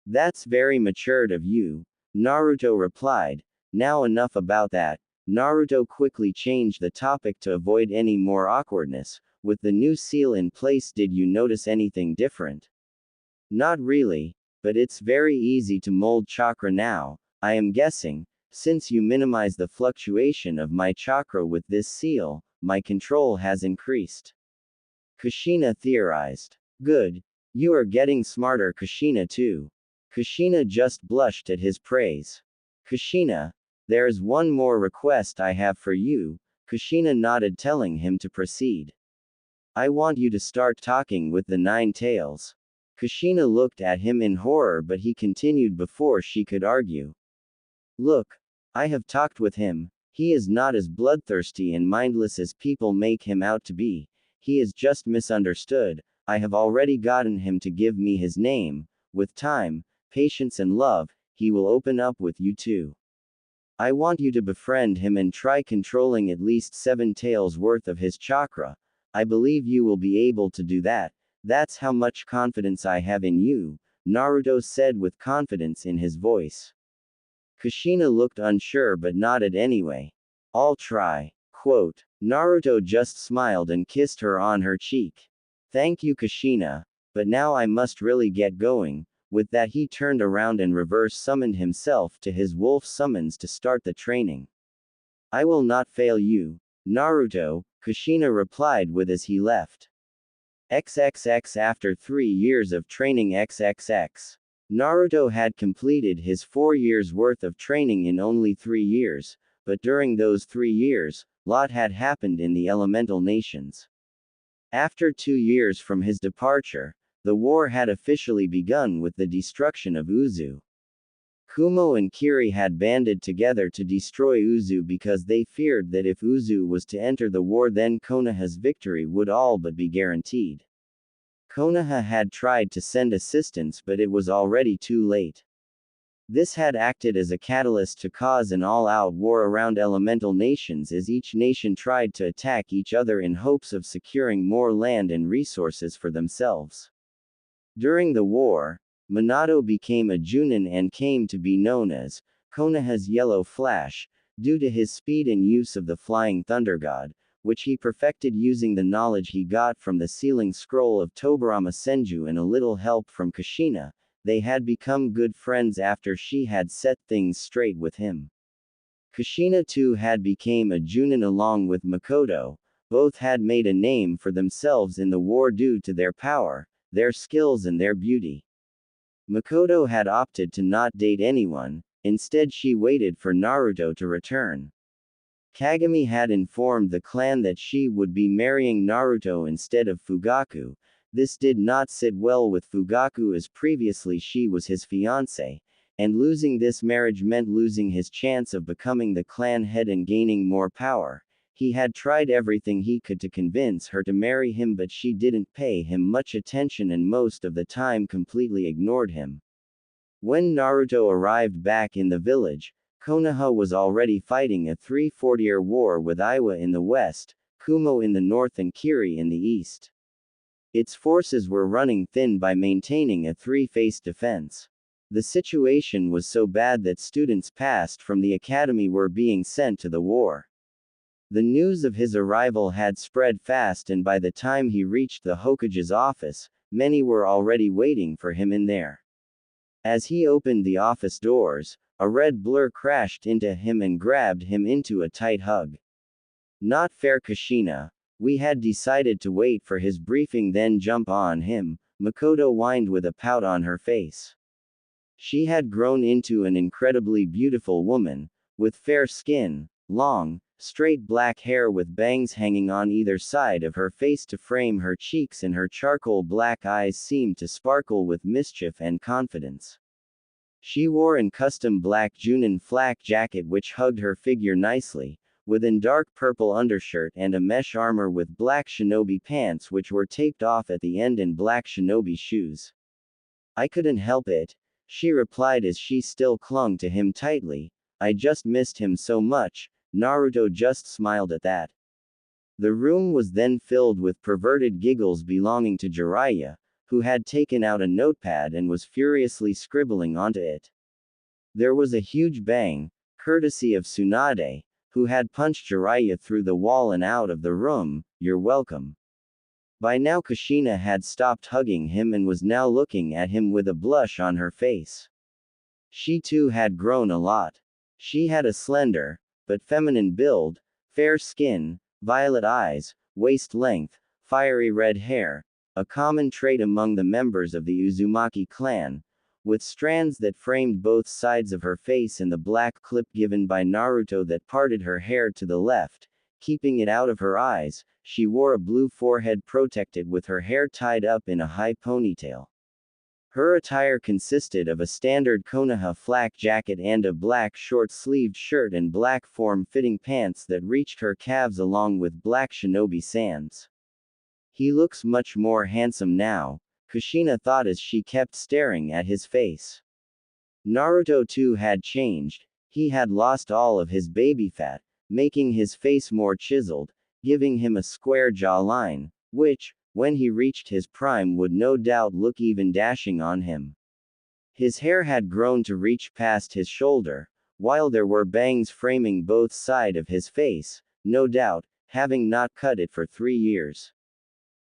That's very matured of you, Naruto replied. Now enough about that. Naruto quickly changed the topic to avoid any more awkwardness. With the new seal in place, did you notice anything different? Not really, but it's very easy to mold chakra now, I am guessing. Since you minimize the fluctuation of my chakra with this seal, my control has increased. Kushina theorized. Good. You are getting smarter, Kushina too. Kushina just blushed at his praise. Kushina, there is one more request I have for you. Kushina nodded, telling him to proceed. I want you to start talking with the Nine Tails. Kushina looked at him in horror, but he continued before she could argue. Look, I have talked with him. He is not as bloodthirsty and mindless as people make him out to be. He is just misunderstood. I have already gotten him to give me his name. With time, patience and love, he will open up with you too. I want you to befriend him and try controlling at least 7 taels worth of his chakra. I believe you will be able to do that. That's how much confidence I have in you, Naruto said with confidence in his voice. Kushina looked unsure but nodded anyway. I'll try. Quote. Naruto just smiled and kissed her on her cheek. Thank you, Kushina, but now I must really get going. With that he turned around and reverse summoned himself to his wolf summons to start the training. I will not fail you, Naruto, Kushina replied with as he left. XXX After 3 years of training XXX. Naruto had completed his 4 years worth of training in only 3 years, but during those 3 years, lot had happened in the elemental nations. After 2 years from his departure, the war had officially begun with the destruction of Uzu. Kumo and Kiri had banded together to destroy Uzu because they feared that if Uzu was to enter the war then Konoha's victory would all but be guaranteed. Konoha had tried to send assistance but it was already too late. This had acted as a catalyst to cause an all-out war around elemental nations as each nation tried to attack each other in hopes of securing more land and resources for themselves. During the war, Minato became a Junin and came to be known as Konoha's Yellow Flash, due to his speed and use of the Flying Thunder God, which he perfected using the knowledge he got from the sealing scroll of Tobirama Senju and a little help from Kushina. They had become good friends after she had set things straight with him. Kushina too had became a Junin along with Mikoto. Both had made a name for themselves in the war due to their power, their skills and their beauty. Mikoto had opted to not date anyone, instead she waited for Naruto to return. Kagami had informed the clan that she would be marrying Naruto instead of Fugaku. This did not sit well with Fugaku as previously she was his fiancé, and losing this marriage meant losing his chance of becoming the clan head and gaining more power. He had tried everything he could to convince her to marry him but she didn't pay him much attention and most of the time completely ignored him. When Naruto arrived back in the village, Konoha was already fighting a 3-4-year war with Iwa in the west, Kumo in the north and Kiri in the east. Its forces were running thin by maintaining a 3-phase defense. The situation was so bad that students passed from the academy were being sent to the war. The news of his arrival had spread fast and by the time he reached the Hokage's office, many were already waiting for him in there. As he opened the office doors, a red blur crashed into him and grabbed him into a tight hug. Not fair, Kushina. We had decided to wait for his briefing then jump on him, Mikoto whined with a pout on her face. She had grown into an incredibly beautiful woman, with fair skin, long, straight black hair with bangs hanging on either side of her face to frame her cheeks, and her charcoal black eyes seemed to sparkle with mischief and confidence. She wore an custom black Junin flak jacket which hugged her figure nicely, with a dark purple undershirt and a mesh armor with black shinobi pants which were taped off at the end, and black shinobi shoes. I couldn't help it, she replied as she still clung to him tightly. I just missed him so much. Naruto just smiled at that. The room was then filled with perverted giggles belonging to Jiraiya, who had taken out a notepad and was furiously scribbling onto it. There was a huge bang, courtesy of Tsunade, who had punched Jiraiya through the wall and out of the room. You're welcome. By now Kushina had stopped hugging him and was now looking at him with a blush on her face. She too had grown a lot. She had a slender, but feminine build, fair skin, violet eyes, waist length, fiery red hair, a common trait among the members of the Uzumaki clan, with strands that framed both sides of her face and the black clip given by Naruto that parted her hair to the left, keeping it out of her eyes. She wore a blue forehead protected with her hair tied up in a high ponytail. Her attire consisted of a standard Konoha flak jacket and a black short-sleeved shirt and black form-fitting pants that reached her calves along with black shinobi sands. He looks much more handsome now, Kushina thought as she kept staring at his face. Naruto too had changed. He had lost all of his baby fat, making his face more chiseled, giving him a square jawline, which, when he reached his prime, would no doubt look even dashing on him. His hair had grown to reach past his shoulder, while there were bangs framing both sides of his face, no doubt, having not cut it for 3 years.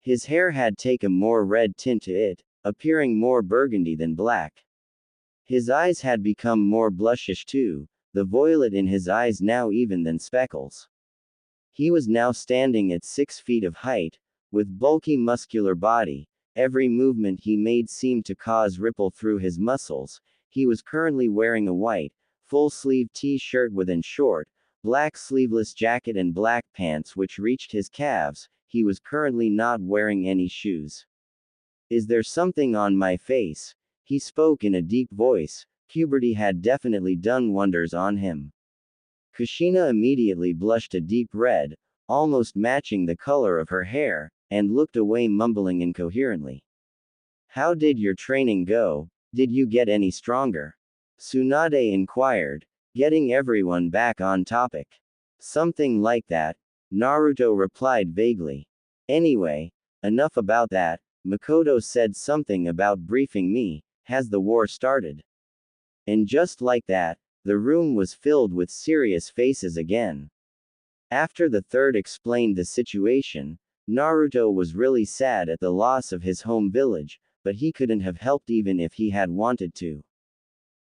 His hair had taken more red tint to it, appearing more burgundy than black. His eyes had become more blushish too, the violet in his eyes now even than speckles. He was now standing at 6 feet of height, with bulky muscular body. Every movement he made seemed to cause ripple through his muscles. He was currently wearing a white, full-sleeve t-shirt with a short, black sleeveless jacket and black pants which reached his calves. He was currently not wearing any shoes. Is there something on my face? He spoke in a deep voice. Puberty had definitely done wonders on him. Kushina immediately blushed a deep red, almost matching the color of her hair, and looked away mumbling incoherently. How did your training go? Did you get any stronger? Tsunade inquired, getting everyone back on topic. Something like that, Naruto replied vaguely. Anyway, enough about that. Mikoto said something about briefing me. Has the war started? And just like that, the room was filled with serious faces again. After the third explained the situation, Naruto was really sad at the loss of his home village, but he couldn't have helped even if he had wanted to.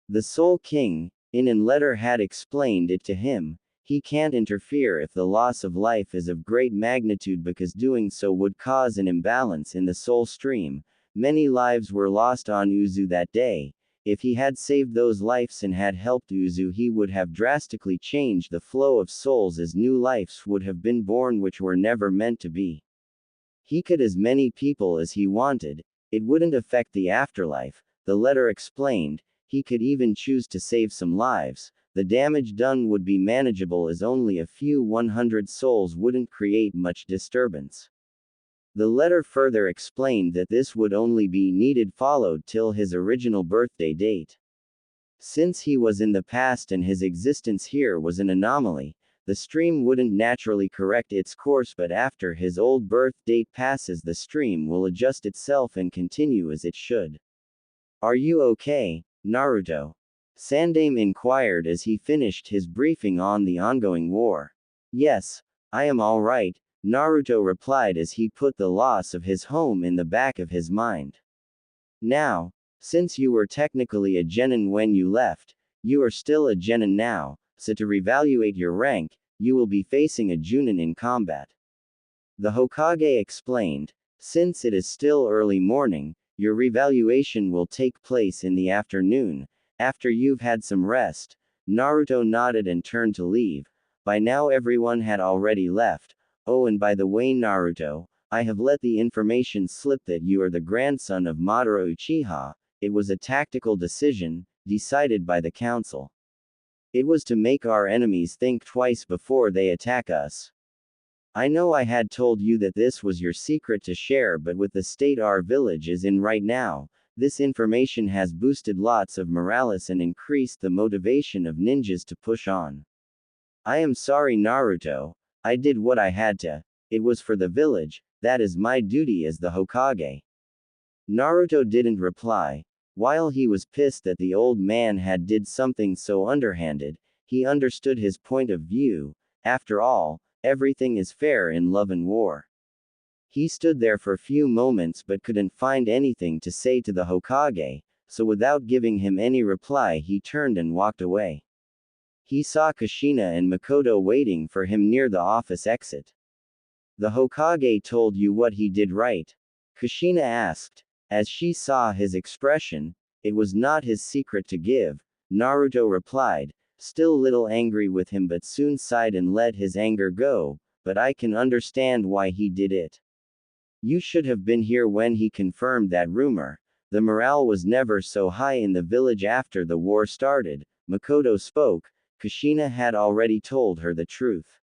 The Soul King, in an letter, had explained it to him. He can't interfere if the loss of life is of great magnitude because doing so would cause an imbalance in the soul stream. Many lives were lost on Uzu that day. If he had saved those lives and had helped Uzu, he would have drastically changed the flow of souls as new lives would have been born which were never meant to be. He could as many people as he wanted. It wouldn't affect the afterlife, the letter explained. He could even choose to save some lives. The damage done would be manageable as only a few 100 souls wouldn't create much disturbance. The letter further explained that this would only be needed followed till his original birthday date. Since he was in the past and his existence here was an anomaly, the stream wouldn't naturally correct its course, but after his old birth date passes the stream will adjust itself and continue as it should. Are you okay, Naruto? Sandaime inquired as he finished his briefing on the ongoing war. Yes, I am all right, Naruto replied as he put the loss of his home in the back of his mind. Now, since you were technically a genin when you left, you are still a genin now, so to reevaluate your rank, you will be facing a Junin in combat. The Hokage explained, since it is still early morning, your revaluation will take place in the afternoon, after you've had some rest. Naruto nodded and turned to leave. By now everyone had already left. Oh, and by the way, Naruto, I have let the information slip that you are the grandson of Madara Uchiha. It was a tactical decision, decided by the council. It was to make our enemies think twice before they attack us. I know I had told you that this was your secret to share, but with the state our village is in right now, this information has boosted lots of morales and increased the motivation of ninjas to push on. I am sorry, Naruto. I did what I had to. It was for the village, that is my duty as the Hokage. Naruto didn't reply. While he was pissed that the old man had did something so underhanded, he understood his point of view. After all, everything is fair in love and war. He stood there for a few moments but couldn't find anything to say to the Hokage, so without giving him any reply he turned and walked away. He saw Kushina and Mikoto waiting for him near the office exit. The Hokage told you what he did, right? Kushina asked. As she saw his expression, it was not his secret to give. Naruto replied, still a little angry with him but soon sighed and let his anger go, but I can understand why he did it. You should have been here when he confirmed that rumor. The morale was never so high in the village after the war started. Mikoto spoke. Kushina had already told her the truth.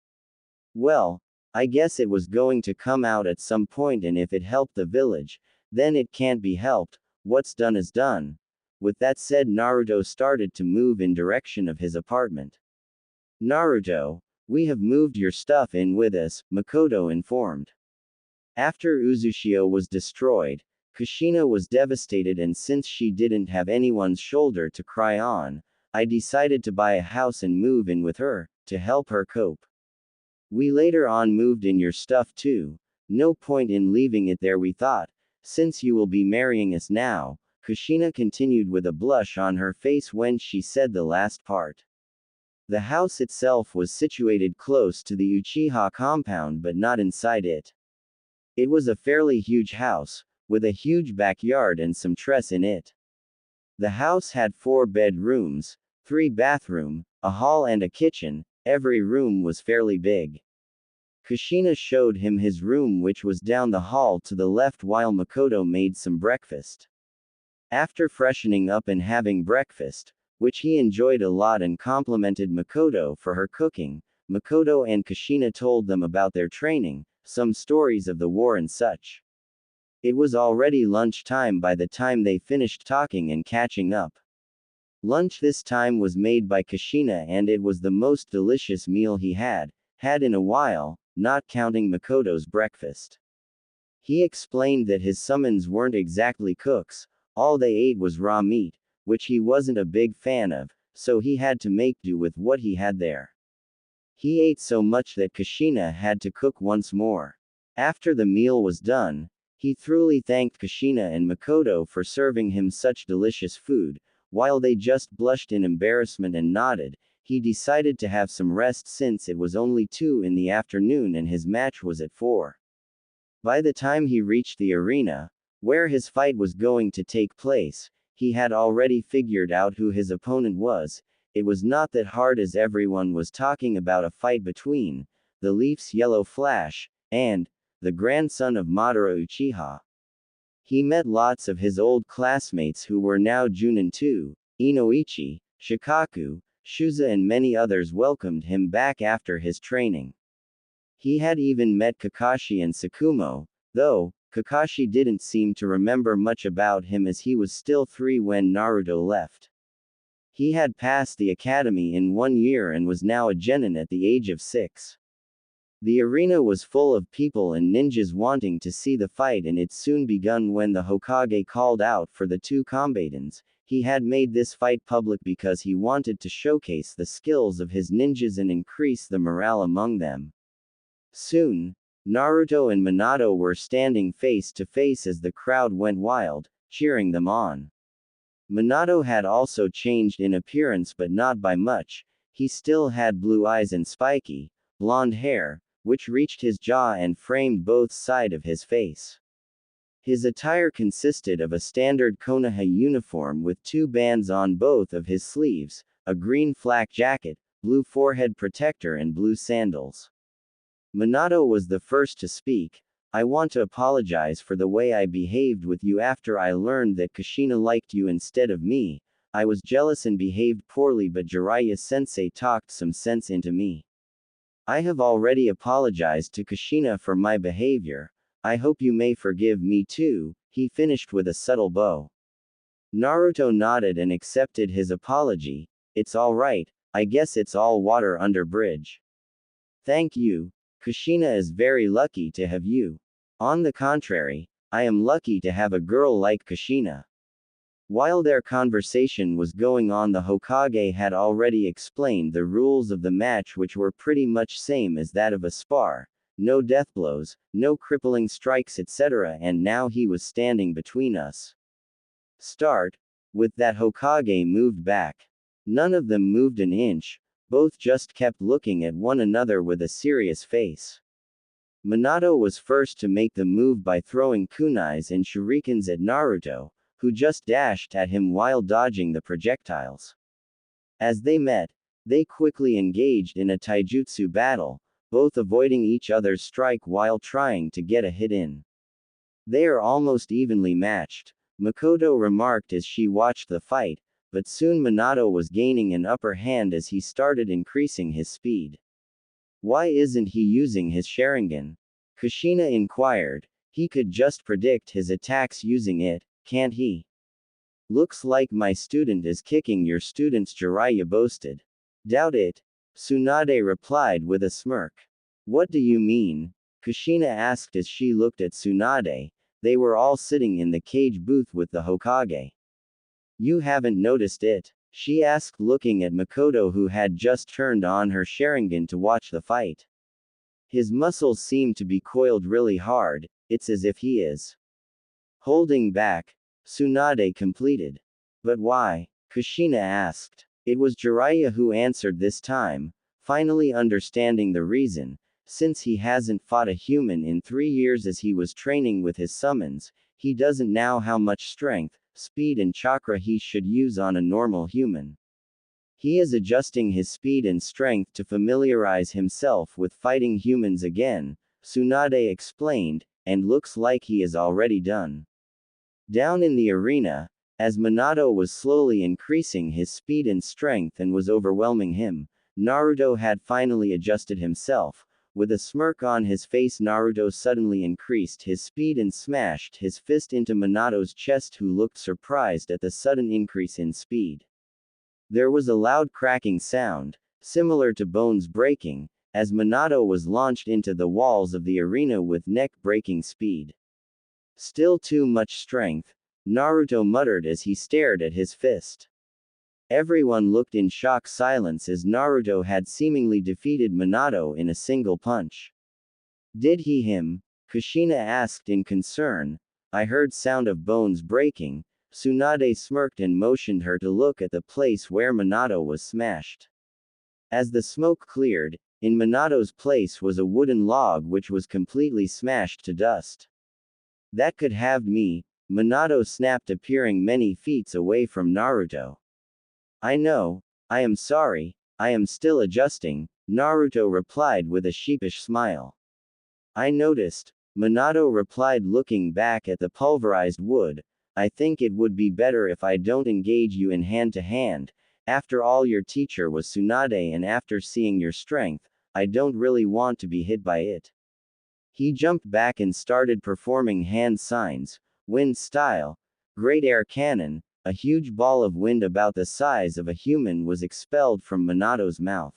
Well, I guess it was going to come out at some point, and if it helped the village, then it can't be helped. What's done is done. With that said, Naruto started to move in direction of his apartment. Naruto, we have moved your stuff in with us, Mikoto informed. After Uzushio was destroyed, Kushina was devastated, and since she didn't have anyone's shoulder to cry on, I decided to buy a house and move in with her, to help her cope. We later on moved in your stuff too. No point in leaving it there, we thought. Since you will be marrying us now, Kushina continued with a blush on her face when she said the last part. The house itself was situated close to the Uchiha compound but not inside it. It was a fairly huge house, with a huge backyard and some trees in it. The house had 4 bedrooms, 3 bathrooms, a hall and a kitchen. Every room was fairly big. Kushina showed him his room, which was down the hall to the left, while Mikoto made some breakfast. After freshening up and having breakfast, which he enjoyed a lot and complimented Mikoto for her cooking, Mikoto and Kushina told them about their training, some stories of the war and such. It was already lunchtime by the time they finished talking and catching up. Lunch this time was made by Kushina, and it was the most delicious meal he had in a while, not counting Mikoto's breakfast. He explained that his summons weren't exactly cooks, all they ate was raw meat, which he wasn't a big fan of, so he had to make do with what he had there. He ate so much that Kushina had to cook once more. After the meal was done, he thoroughly thanked Kushina and Mikoto for serving him such delicious food. While they just blushed in embarrassment and nodded, he decided to have some rest since it was only 2 in the afternoon and his match was at 4. By the time he reached the arena, where his fight was going to take place, he had already figured out who his opponent was. It was not that hard, as everyone was talking about a fight between the Leaf's Yellow Flash and the grandson of Madara Uchiha. He met lots of his old classmates who were now Junin too. Inoichi, Shikaku, Shuza and many others welcomed him back after his training. He had even met Kakashi and Sakumo, though Kakashi didn't seem to remember much about him as he was still 3 when Naruto left. He had passed the academy in 1 year and was now a genin at the age of 6. The arena was full of people and ninjas wanting to see the fight, and it soon begun when the Hokage called out for the 2 combatants. He had made this fight public because he wanted to showcase the skills of his ninjas and increase the morale among them. Soon, Naruto and Minato were standing face to face as the crowd went wild, cheering them on. Minato had also changed in appearance but not by much. He still had blue eyes and spiky, blonde hair, which reached his jaw and framed both sides of his face. His attire consisted of a standard Konoha uniform with 2 bands on both of his sleeves, a green flak jacket, blue forehead protector and blue sandals. Minato was the first to speak. I want to apologize for the way I behaved with you after I learned that Kushina liked you instead of me. I was jealous and behaved poorly, but Jiraiya-sensei talked some sense into me. I have already apologized to Kushina for my behavior. I hope you may forgive me too, he finished with a subtle bow. Naruto nodded and accepted his apology. It's alright, I guess it's all water under bridge. Thank you. Kushina is very lucky to have you. On the contrary, I am lucky to have a girl like Kushina. While their conversation was going on, the Hokage had already explained the rules of the match, which were pretty much same as that of a spar. No death blows, no crippling strikes, etc., and now he was standing between us. Start. With that, Hokage moved back. None of them moved an inch, both just kept looking at one another with a serious face. Minato was first to make the move by throwing kunais and shurikens at Naruto, who just dashed at him while dodging the projectiles. As they met, they quickly engaged in a taijutsu battle, both avoiding each other's strike while trying to get a hit in. They are almost evenly matched, Mikoto remarked as she watched the fight, but soon Minato was gaining an upper hand as he started increasing his speed. Why isn't he using his Sharingan? Kushina inquired. He could just predict his attacks using it, can't he? Looks like my student is kicking your students, Jiraiya boasted. Doubt it. Tsunade replied with a smirk. What do you mean? Kushina asked as she looked at Tsunade. They were all sitting in the cage booth with the Hokage. You haven't noticed it? She asked, looking at Mikoto, who had just turned on her Sharingan to watch the fight. His muscles seem to be coiled really hard, it's as if he is holding back. Tsunade completed. But why? Kushina asked. It was Jiraiya who answered this time, finally understanding the reason. Since he hasn't fought a human in 3 years as he was training with his summons, he doesn't know how much strength, speed and chakra he should use on a normal human. He is adjusting his speed and strength to familiarize himself with fighting humans again, Tsunade explained, and looks like he is already done. Down in the arena, as Minato was slowly increasing his speed and strength and was overwhelming him, Naruto had finally adjusted himself. With a smirk on his face, Naruto suddenly increased his speed and smashed his fist into Minato's chest, who looked surprised at the sudden increase in speed. There was a loud cracking sound, similar to bones breaking, as Minato was launched into the walls of the arena with neck-breaking speed. Still too much strength, Naruto muttered as he stared at his fist. Everyone looked in shocked silence as Naruto had seemingly defeated Minato in a single punch. Did he him? Kushina asked in concern. I heard sound of bones breaking. Tsunade smirked and motioned her to look at the place where Minato was smashed. As the smoke cleared, in Minato's place was a wooden log which was completely smashed to dust. That could have me, Minato snapped, appearing many feet away from Naruto. I know, I am sorry, I am still adjusting, Naruto replied with a sheepish smile. I noticed, Minato replied, looking back at the pulverized wood. I think it would be better if I don't engage you in hand-to-hand. After all, your teacher was Tsunade, and after seeing your strength, I don't really want to be hit by it. He jumped back and started performing hand signs, wind style, great air cannon. A huge ball of wind about the size of a human was expelled from Minato's mouth.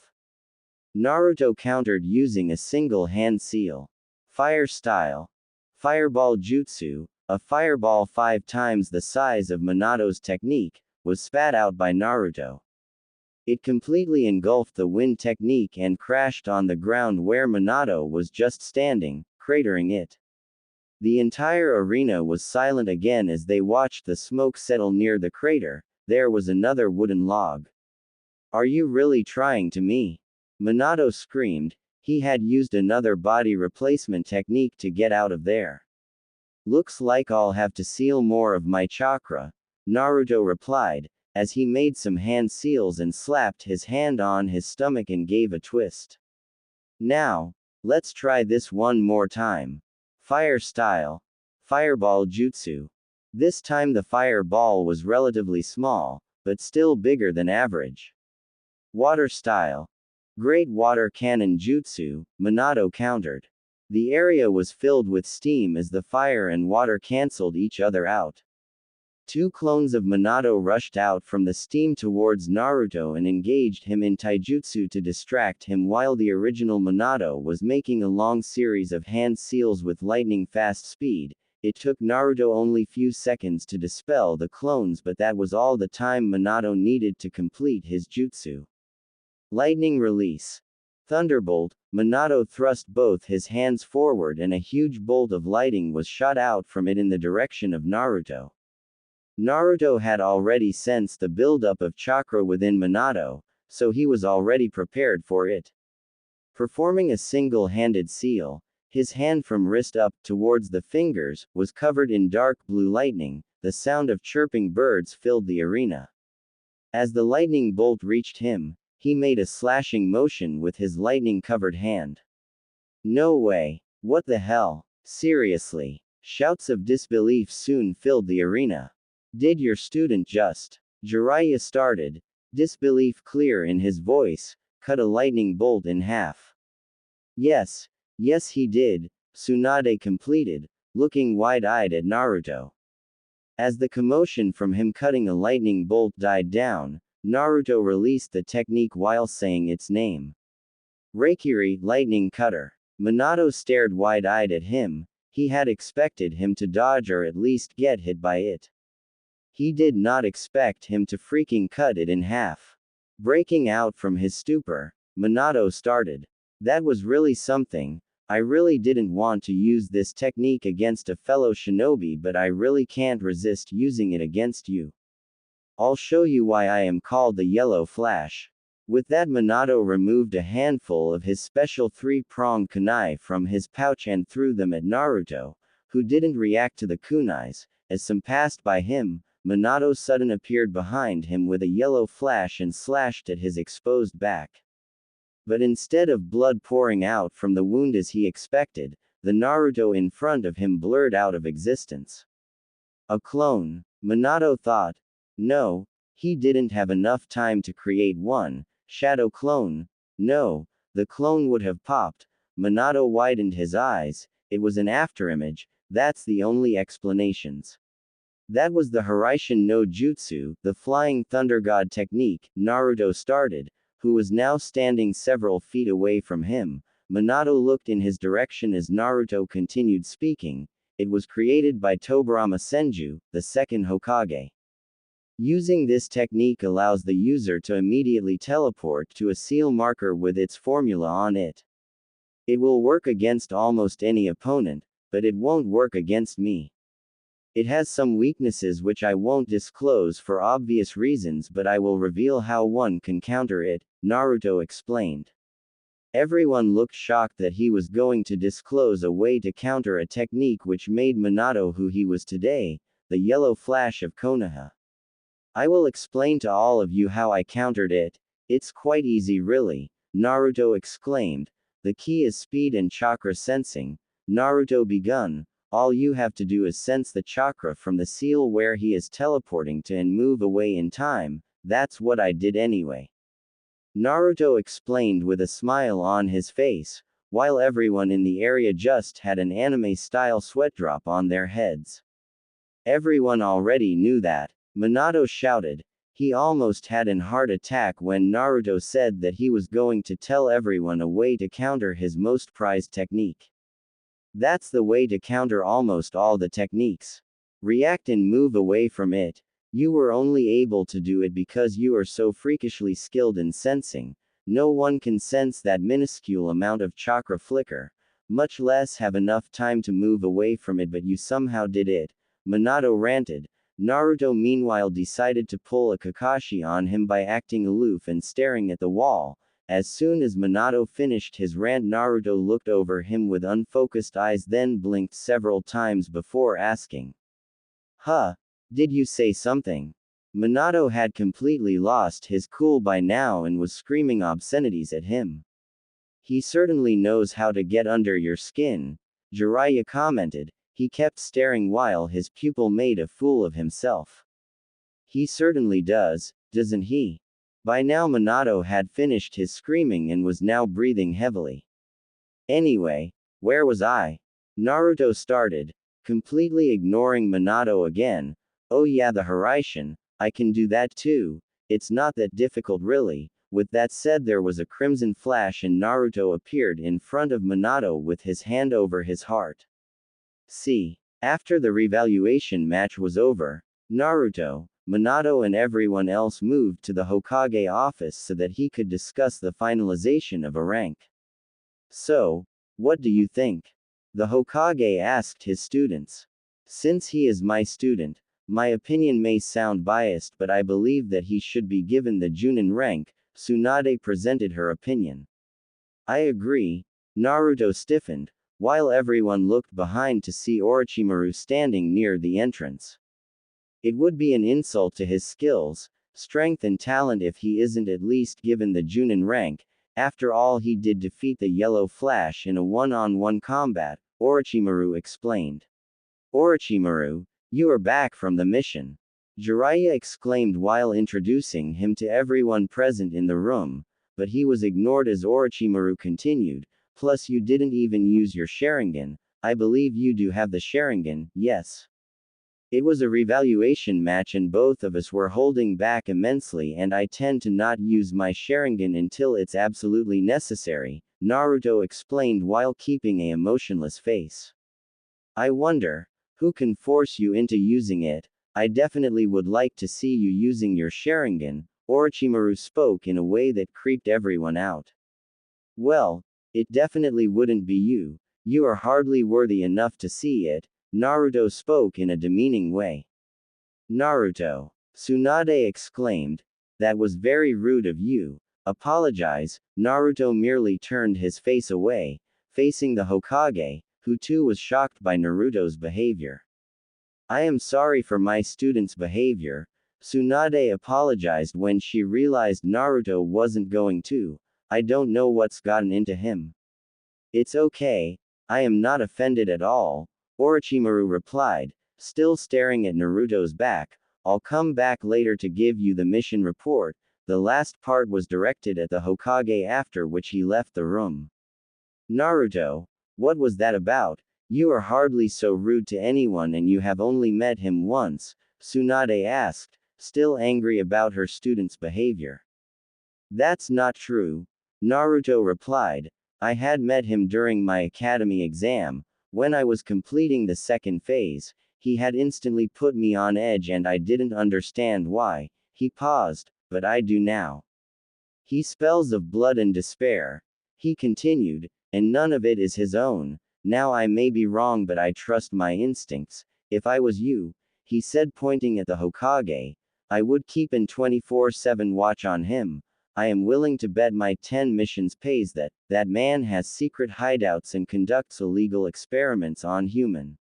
Naruto countered using a single hand seal. Fire style. Fireball jutsu, a fireball 5 times the size of Minato's technique, was spat out by Naruto. It completely engulfed the wind technique and crashed on the ground where Minato was just standing, cratering it. The entire arena was silent again as they watched the smoke settle near the crater. There was another wooden log. Are you really trying to me? Minato screamed. He had used another body replacement technique to get out of there. Looks like I'll have to seal more of my chakra, Naruto replied, as he made some hand seals and slapped his hand on his stomach and gave a twist. Now, let's try this one more time. Fire style. Fireball jutsu. This time the fireball was relatively small, but still bigger than average. Water style. Great water cannon jutsu, Minato countered. The area was filled with steam as the fire and water cancelled each other out. Two clones of Minato rushed out from the steam towards Naruto and engaged him in taijutsu to distract him while the original Minato was making a long series of hand seals with lightning-fast speed. It took Naruto only few seconds to dispel the clones, but that was all the time Minato needed to complete his jutsu. Lightning release. Thunderbolt. Minato thrust both his hands forward and a huge bolt of lightning was shot out from it in the direction of Naruto. Naruto had already sensed the buildup of chakra within Minato, so he was already prepared for it. Performing a single-handed seal, his hand from wrist up towards the fingers was covered in dark blue lightning. The sound of chirping birds filled the arena. As the lightning bolt reached him, he made a slashing motion with his lightning-covered hand. No way. What the hell? Seriously. Shouts of disbelief soon filled the arena. Did your student just? Jiraiya started, disbelief clear in his voice, cut a lightning bolt in half. Yes he did, Tsunade completed, looking wide-eyed at Naruto. As the commotion from him cutting a lightning bolt died down, Naruto released the technique while saying its name. Reikiri, lightning cutter. Minato stared wide-eyed at him. He had expected him to dodge or at least get hit by it. He did not expect him to freaking cut it in half. Breaking out from his stupor, Minato started. That was really something. I really didn't want to use this technique against a fellow shinobi, but I really can't resist using it against you. I'll show you why I am called the Yellow Flash. With that, Minato removed a handful of his special three-pronged kunai from his pouch and threw them at Naruto, who didn't react to the kunais. As some passed by him, Minato suddenly appeared behind him with a yellow flash and slashed at his exposed back. But instead of blood pouring out from the wound as he expected, the Naruto in front of him blurred out of existence. A clone, Minato thought. No, he didn't have enough time to create one shadow clone. No, the clone would have popped. Minato widened his eyes. It was an afterimage. That's the only explanations. That was the Hiraishin no Jutsu, the Flying Thunder God technique, Naruto started, who was now standing several feet away from him. Minato looked in his direction as Naruto continued speaking. It was created by Tobirama Senju, the second Hokage. Using this technique allows the user to immediately teleport to a seal marker with its formula on it. It will work against almost any opponent, but it won't work against me. It has some weaknesses which I won't disclose for obvious reasons, but I will reveal how one can counter it, Naruto explained. Everyone looked shocked that he was going to disclose a way to counter a technique which made Minato who he was today, the Yellow Flash of Konoha. I will explain to all of you how I countered it. It's quite easy really, Naruto exclaimed. The key is speed and chakra sensing. Naruto begun. All you have to do is sense the chakra from the seal where he is teleporting to and move away in time. That's what I did anyway. Naruto explained with a smile on his face, while everyone in the area just had an anime-style sweat drop on their heads. Everyone already knew that. Minato shouted. He almost had an heart attack when Naruto said that he was going to tell everyone a way to counter his most prized technique. That's the way to counter almost all the techniques. React and move away from it. You were only able to do it because you are so freakishly skilled in sensing. No one can sense that minuscule amount of chakra flicker. much less have enough time to move away from it, but you somehow did it, Minato ranted. Naruto meanwhile decided to pull a Kakashi on him by acting aloof and staring at the wall. As soon as Minato finished his rant, Naruto looked over him with unfocused eyes, then blinked several times before asking, "Huh? Did you say something?" Minato had completely lost his cool by now and was screaming obscenities at him. "He certainly knows how to get under your skin," Jiraiya commented. He kept staring while his pupil made a fool of himself. "He certainly does, doesn't he?" By now Minato had finished his screaming and was now breathing heavily. "Anyway, where was I?" Naruto started, completely ignoring Minato again. "Oh yeah, the Hiraishin. I can do that too. It's not that difficult really." With that said, there was a crimson flash and Naruto appeared in front of Minato with his hand over his heart. See. After the revaluation match was over, Naruto, Minato and everyone else moved to the Hokage office so that he could discuss the finalization of a rank. "So, what do you think?" the Hokage asked his students. "Since he is my student, my opinion may sound biased, but I believe that he should be given the Junin rank," Tsunade presented her opinion. "I agree." Naruto stiffened, while everyone looked behind to see Orochimaru standing near the entrance. It would be an insult to his skills, strength and talent if he isn't at least given the Junin rank. After all, he did defeat the Yellow Flash in a one-on-one combat, Orochimaru explained. "Orochimaru, you are back from the mission," Jiraiya exclaimed while introducing him to everyone present in the room, but he was ignored as Orochimaru continued, "Plus you didn't even use your Sharingan. I believe you do have the Sharingan, yes?" It was a revaluation match and both of us were holding back immensely, and I tend to not use my Sharingan until it's absolutely necessary, Naruto explained while keeping a emotionless face. "I wonder, who can force you into using it? I definitely would like to see you using your Sharingan," Orochimaru spoke in a way that creeped everyone out. "Well, it definitely wouldn't be you. You are hardly worthy enough to see it," Naruto spoke in a demeaning way. "Naruto," Tsunade exclaimed, "that was very rude of you. Apologize." Naruto merely turned his face away, facing the Hokage, who too was shocked by Naruto's behavior. "I am sorry for my student's behavior." Tsunade apologized when she realized Naruto wasn't going to. "I don't know what's gotten into him." "It's okay. I am not offended at all," Orochimaru replied, still staring at Naruto's back. "I'll come back later to give you the mission report." The last part was directed at the Hokage, after which he left the room. "Naruto, what was that about? You are hardly so rude to anyone and you have only met him once," Tsunade asked, still angry about her student's behavior. "That's not true," Naruto replied. "I had met him during my academy exam. When I was completing the second phase, he had instantly put me on edge and I didn't understand why." He paused, "But I do now. He spells of blood and despair," he continued, "and none of it is his own. Now I may be wrong, but I trust my instincts. If I was you," he said pointing at the Hokage, "I would keep an 24/7 watch on him. I am willing to bet my 10 missions pays that that man has secret hideouts and conducts illegal experiments on human."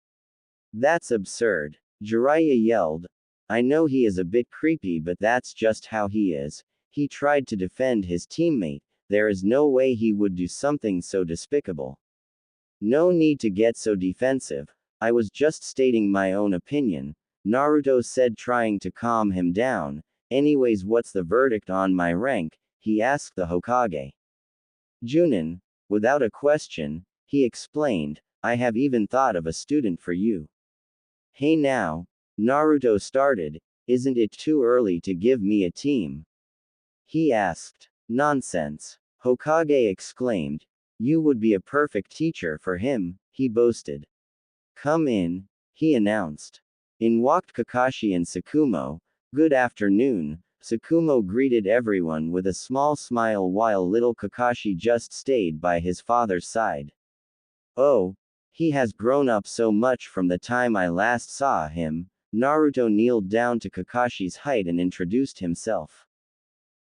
"That's absurd," Jiraiya yelled. "I know he is a bit creepy, but that's just how he is." He tried to defend his teammate. "There is no way he would do something so despicable." "No need to get so defensive. I was just stating my own opinion," Naruto said, trying to calm him down. "Anyways, what's the verdict on my rank?" he asked the Hokage. "Junin, without a question," he explained. "I have even thought of a student for you." "Hey now," Naruto started, "isn't it too early to give me a team?" he asked. "Nonsense," Hokage exclaimed. "You would be a perfect teacher for him," he boasted. "Come in," he announced. In walked Kakashi and Tsukumo. "Good afternoon." Tsukumo greeted everyone with a small smile while little Kakashi just stayed by his father's side. Oh, he has grown up so much from the time I last saw him. Naruto kneeled down to Kakashi's height and introduced himself.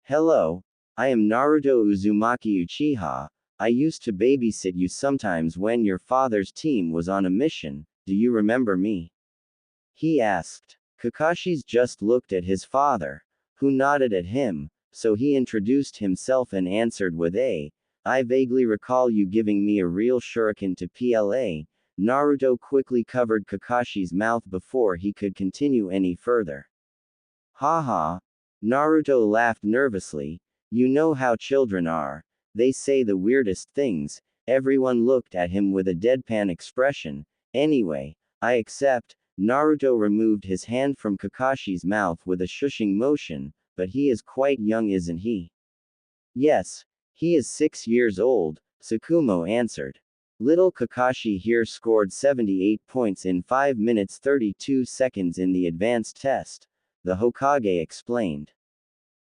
Hello, I am Naruto Uzumaki Uchiha. I used to babysit you sometimes when your father's team was on a mission. Do you remember me? He asked. Kakashi's just looked at his father, who nodded at him, so he introduced himself and answered with I vaguely recall you giving me a real shuriken to PLA. Naruto quickly covered Kakashi's mouth before he could continue any further. Haha. Naruto laughed nervously. You know how children are. They say the weirdest things. Everyone looked at him with a deadpan expression. Anyway, I accept. Naruto removed his hand from Kakashi's mouth with a shushing motion, but he is quite young, isn't he? Yes. He is 6 years old, Tsukumo answered. Little Kakashi here scored 78 points in 5 minutes 32 seconds in the advanced test, the Hokage explained.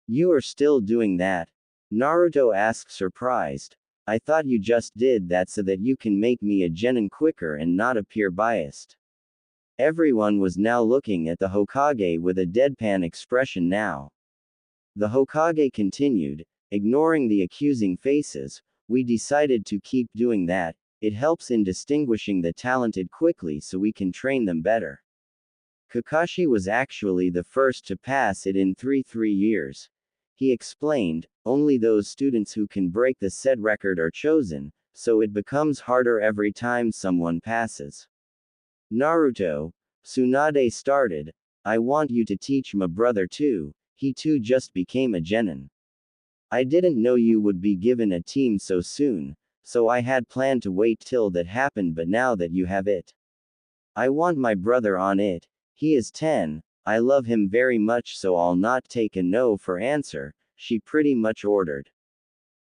You are still doing that? Naruto asked surprised. I thought you just did that so that you can make me a genin quicker and not appear biased. Everyone was now looking at the Hokage with a deadpan expression now. The Hokage continued, ignoring the accusing faces, we decided to keep doing that, it helps in distinguishing the talented quickly so we can train them better. Kakashi was actually the first to pass it in 3 years. He explained, only those students who can break the said record are chosen, so it becomes harder every time someone passes. Naruto, Tsunade started, I want you to teach my brother too, he too just became a genin. I didn't know you would be given a team so soon, so I had planned to wait till that happened, but now that you have it, I want my brother on it. He is 10, I love him very much, so I'll not take a no for answer, she pretty much ordered.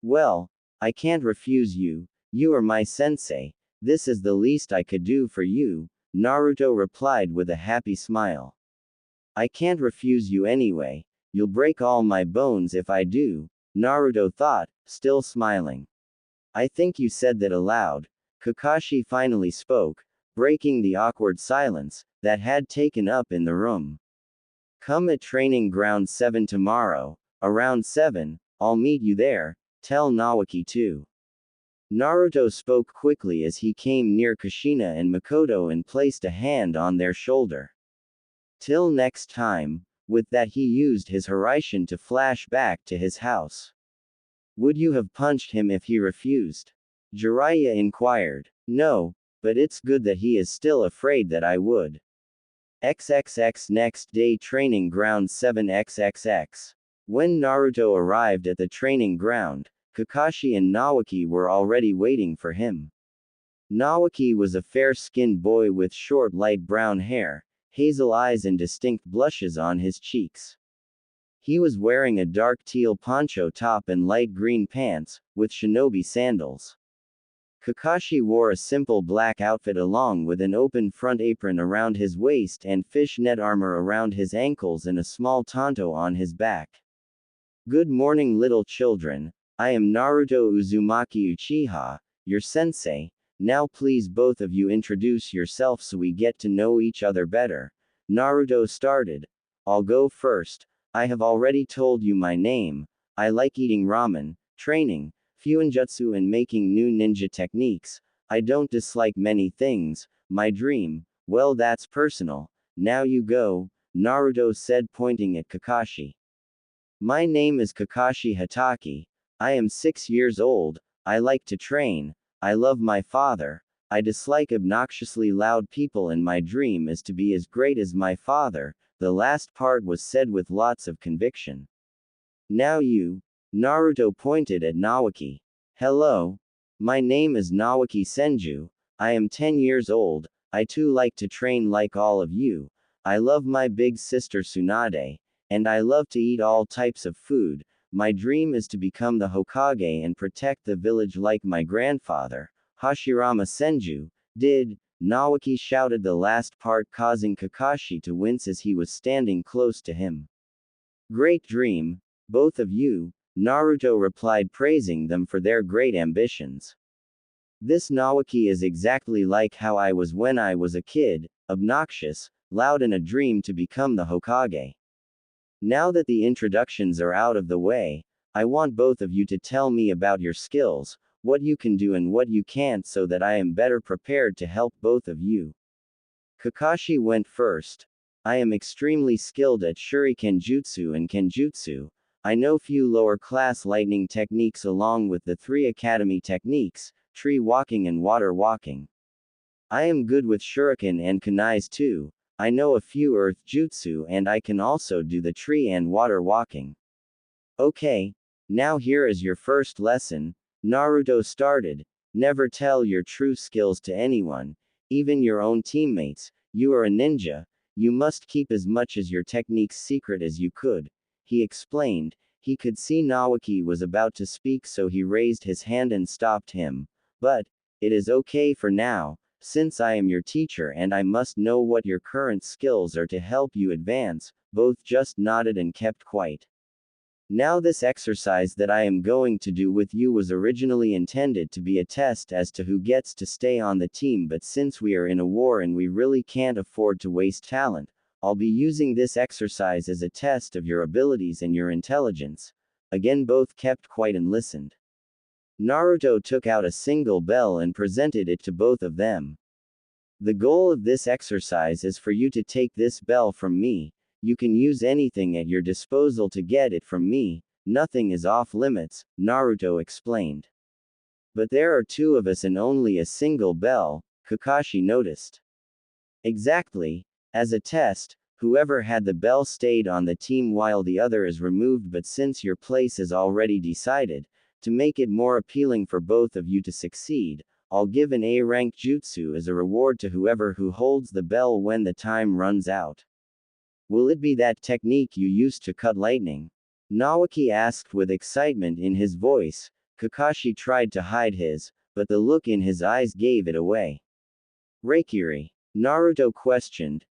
Well, I can't refuse you, you are my sensei, this is the least I could do for you, Naruto replied with a happy smile. I can't refuse you anyway, you'll break all my bones if I do, Naruto thought, still smiling. I think you said that aloud. Kakashi finally spoke, breaking the awkward silence that had taken up in the room. Come at training ground 7 tomorrow, around 7, I'll meet you there, tell Nawaki too. Naruto spoke quickly as he came near Kushina and Mikoto and placed a hand on their shoulder. Till next time. With that he used his Hiraishin to flash back to his house. Would you have punched him if he refused? Jiraiya inquired. No, but it's good that he is still afraid that I would. XXX Next day training ground 7XXX. When Naruto arrived at the training ground, Kakashi and Nawaki were already waiting for him. Nawaki was a fair-skinned boy with short light brown hair, hazel eyes and distinct blushes on his cheeks. He was wearing a dark teal poncho top and light green pants, with shinobi sandals. Kakashi wore a simple black outfit along with an open front apron around his waist and fishnet armor around his ankles and a small tanto on his back. Good morning, little children. I am Naruto Uzumaki Uchiha, your sensei. Now please both of you introduce yourself so we get to know each other better. Naruto started. I'll go first. I have already told you my name. I like eating ramen, training, fuinjutsu and making new ninja techniques. I don't dislike many things. My dream, well that's personal. Now you go, Naruto said pointing at Kakashi. My name is Kakashi Hatake. I am 6 years old. I like to train. I love my father. I dislike obnoxiously loud people and my dream is to be as great as my father. The last part was said with lots of conviction. Now you. Naruto pointed at Nawaki. Hello. My name is Nawaki Senju. I am 10 years old. I too like to train like all of you. I love my big sister Tsunade. And I love to eat all types of food. My dream is to become the Hokage and protect the village like my grandfather, Hashirama Senju, did. Nawaki shouted the last part, causing Kakashi to wince as he was standing close to him. Great dream, both of you, Naruto replied, praising them for their great ambitions. This Nawaki is exactly like how I was when I was a kid, obnoxious, loud and a dream to become the Hokage. Now that the introductions are out of the way, I want both of you to tell me about your skills, what you can do and what you can't so that I am better prepared to help both of you. Kakashi went first. I am extremely skilled at Shuriken Jutsu and Kenjutsu. I know few lower class lightning techniques along with the 3 academy techniques, tree walking and water walking. I am good with Shuriken and Kunais too. I know a few earth jutsu and I can also do the tree and water walking. Okay, now here is your first lesson. Naruto started. Never tell your true skills to anyone, even your own teammates. You are a ninja. You must keep as much as your techniques secret as you could. He explained. He could see Nawaki was about to speak, so he raised his hand and stopped him. But it is okay for now, since I am your teacher and I must know what your current skills are to help you advance. Both just nodded and kept quiet. Now this exercise that I am going to do with you was originally intended to be a test as to who gets to stay on the team, but since we are in a war and we really can't afford to waste talent, I'll be using this exercise as a test of your abilities and your intelligence. Again both kept quiet and listened. Naruto took out a single bell and presented it to both of them. The goal of this exercise is for you to take this bell from me. You can use anything at your disposal to get it from me. Nothing is off limits, Naruto explained. But there are 2 of us and only a single bell, Kakashi noticed. Exactly. As a test, whoever had the bell stayed on the team while the other is removed, but since your place is already decided, to make it more appealing for both of you to succeed, I'll give an A-rank jutsu as a reward to whoever who holds the bell when the time runs out. Will it be that technique you used to cut lightning? Nawaki asked with excitement in his voice. Kakashi tried to hide his, but the look in his eyes gave it away. Reikiri. Naruto questioned.